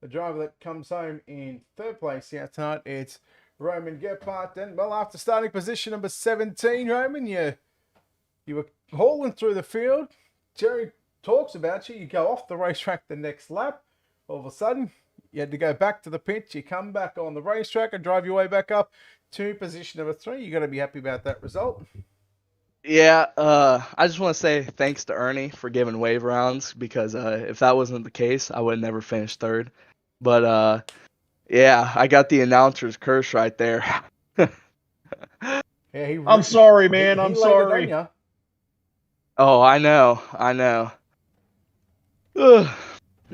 the driver that comes home in third place here tonight. It's Roman Gephardt. And, well, after starting position number 17, Roman, you were hauling through the field. Jerry talks about you. You go off the racetrack the next lap. All of a sudden, you had to go back to the pit. You come back on the racetrack and drive your way back up to position number 3. You're going to be happy about that result.
Yeah, I just want to say thanks to Ernie for giving wave rounds, because if that wasn't the case, I would never finish third. But yeah, I got the announcer's curse right there.
Yeah,
I'm sorry, man. I'm
laid it
sorry.
on ya.
Oh, I know. Ugh.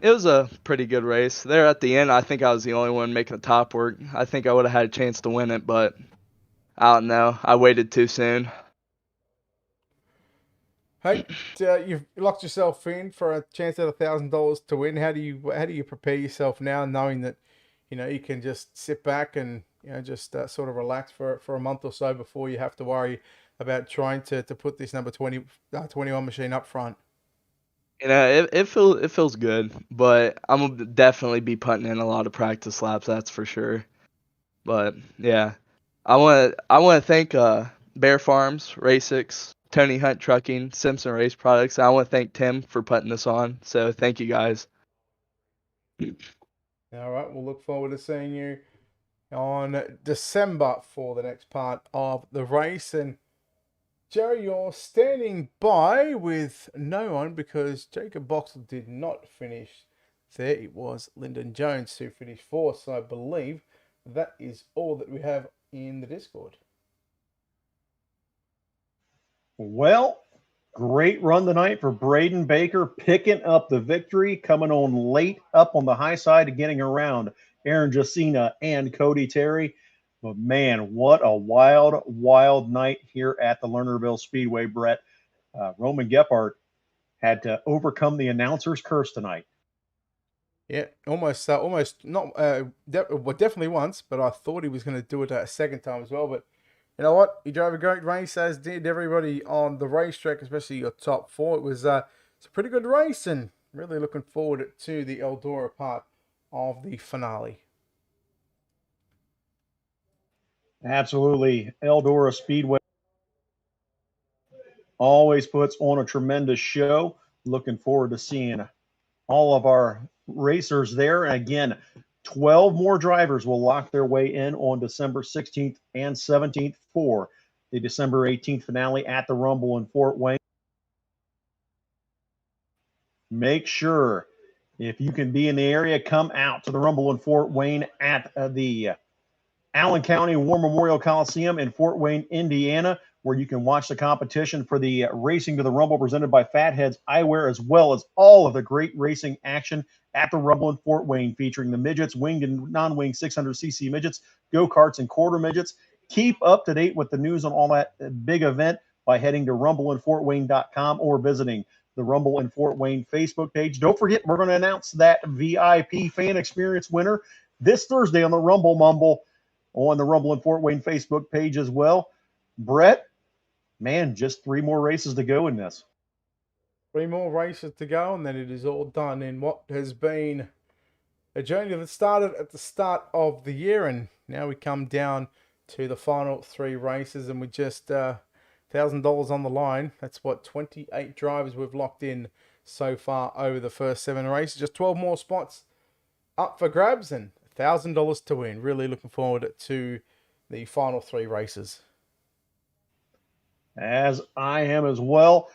It was a pretty good race. There at the end, I think I was the only one making the top work. I think I would have had a chance to win it, but I don't know. I waited too soon.
Hey, you've locked yourself in for a chance at $1,000 to win. How do you prepare yourself now, knowing that you can just sit back and just sort of relax for a month or so before you have to worry about trying to put this number 21 machine up front?
It feels good, but I'm gonna definitely be putting in a lot of practice laps. That's for sure. But yeah, I want to thank Bear Farms, Race6, Tony Hunt Trucking, Simpson Race Products. I want to thank Tim for putting this on. So thank you guys.
All right, we'll look forward to seeing you on December for the next part of the race. And Jerry, you're standing by with no one because Jacob Boxall did not finish there. It was Lyndon Jones who finished fourth. So I believe that is all that we have in the Discord.
Well, great run tonight for Braden Baker, picking up the victory, coming on late up on the high side and getting around Aaron Jacina and Cody Terry. But man, what a wild, wild night here at the Lernerville Speedway, Brett. Roman Gephardt had to overcome the announcer's curse tonight.
Yeah, almost not, definitely once, but I thought he was going to do it a second time as well. But you know what? He drove a great race, as did everybody on the racetrack, especially your top 4. It's a pretty good race, and really looking forward to the Eldora part of the finale.
Absolutely. Eldora Speedway always puts on a tremendous show. Looking forward to seeing all of our racers there. And again, 12 more drivers will lock their way in on December 16th and 17th for the December 18th finale at the Rumble in Fort Wayne. Make sure, if you can be in the area, come out to the Rumble in Fort Wayne at the Allen County War Memorial Coliseum in Fort Wayne, Indiana, where you can watch the competition for the Racing to the Rumble presented by Fatheads Eyewear, as well as all of the great racing action at the Rumble in Fort Wayne, featuring the midgets, winged and non-winged 600cc midgets, go-karts, and quarter midgets. Keep up to date with the news on all that big event by heading to rumbleinfortwayne.com or visiting the Rumble in Fort Wayne Facebook page. Don't forget, we're going to announce that VIP fan experience winner this Thursday on the Rumble Mumble on the Rumble in Fort Wayne Facebook page as well. Brett, man, just 3 more races to go in this.
3 more races to go, and then it is all done in what has been a journey that started at the start of the year, and now we come down to the final 3 races, and we just $1,000 on the line. That's what, 28 drivers we've locked in so far over the first 7 races. Just 12 more spots up for grabs and $1,000 to win. Really looking forward to the final 3 races.
As I am as well.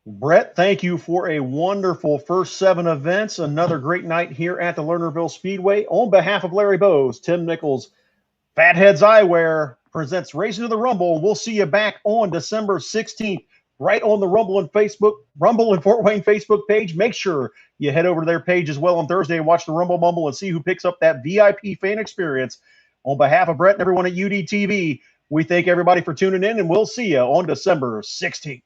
Brett, thank you for a wonderful first 7 events. Another great night here at the Lernerville Speedway. On behalf of Larry Bowes, Tim Nichols, Fatheads Eyewear presents Racing to the Rumble. We'll see you back on December 16th, right on the Rumble and Fort Wayne Facebook page. Make sure you head over to their page as well on Thursday and watch the Rumble Mumble and see who picks up that VIP fan experience. On behalf of Brett and everyone at UDTV, we thank everybody for tuning in, and we'll see you on December 16th.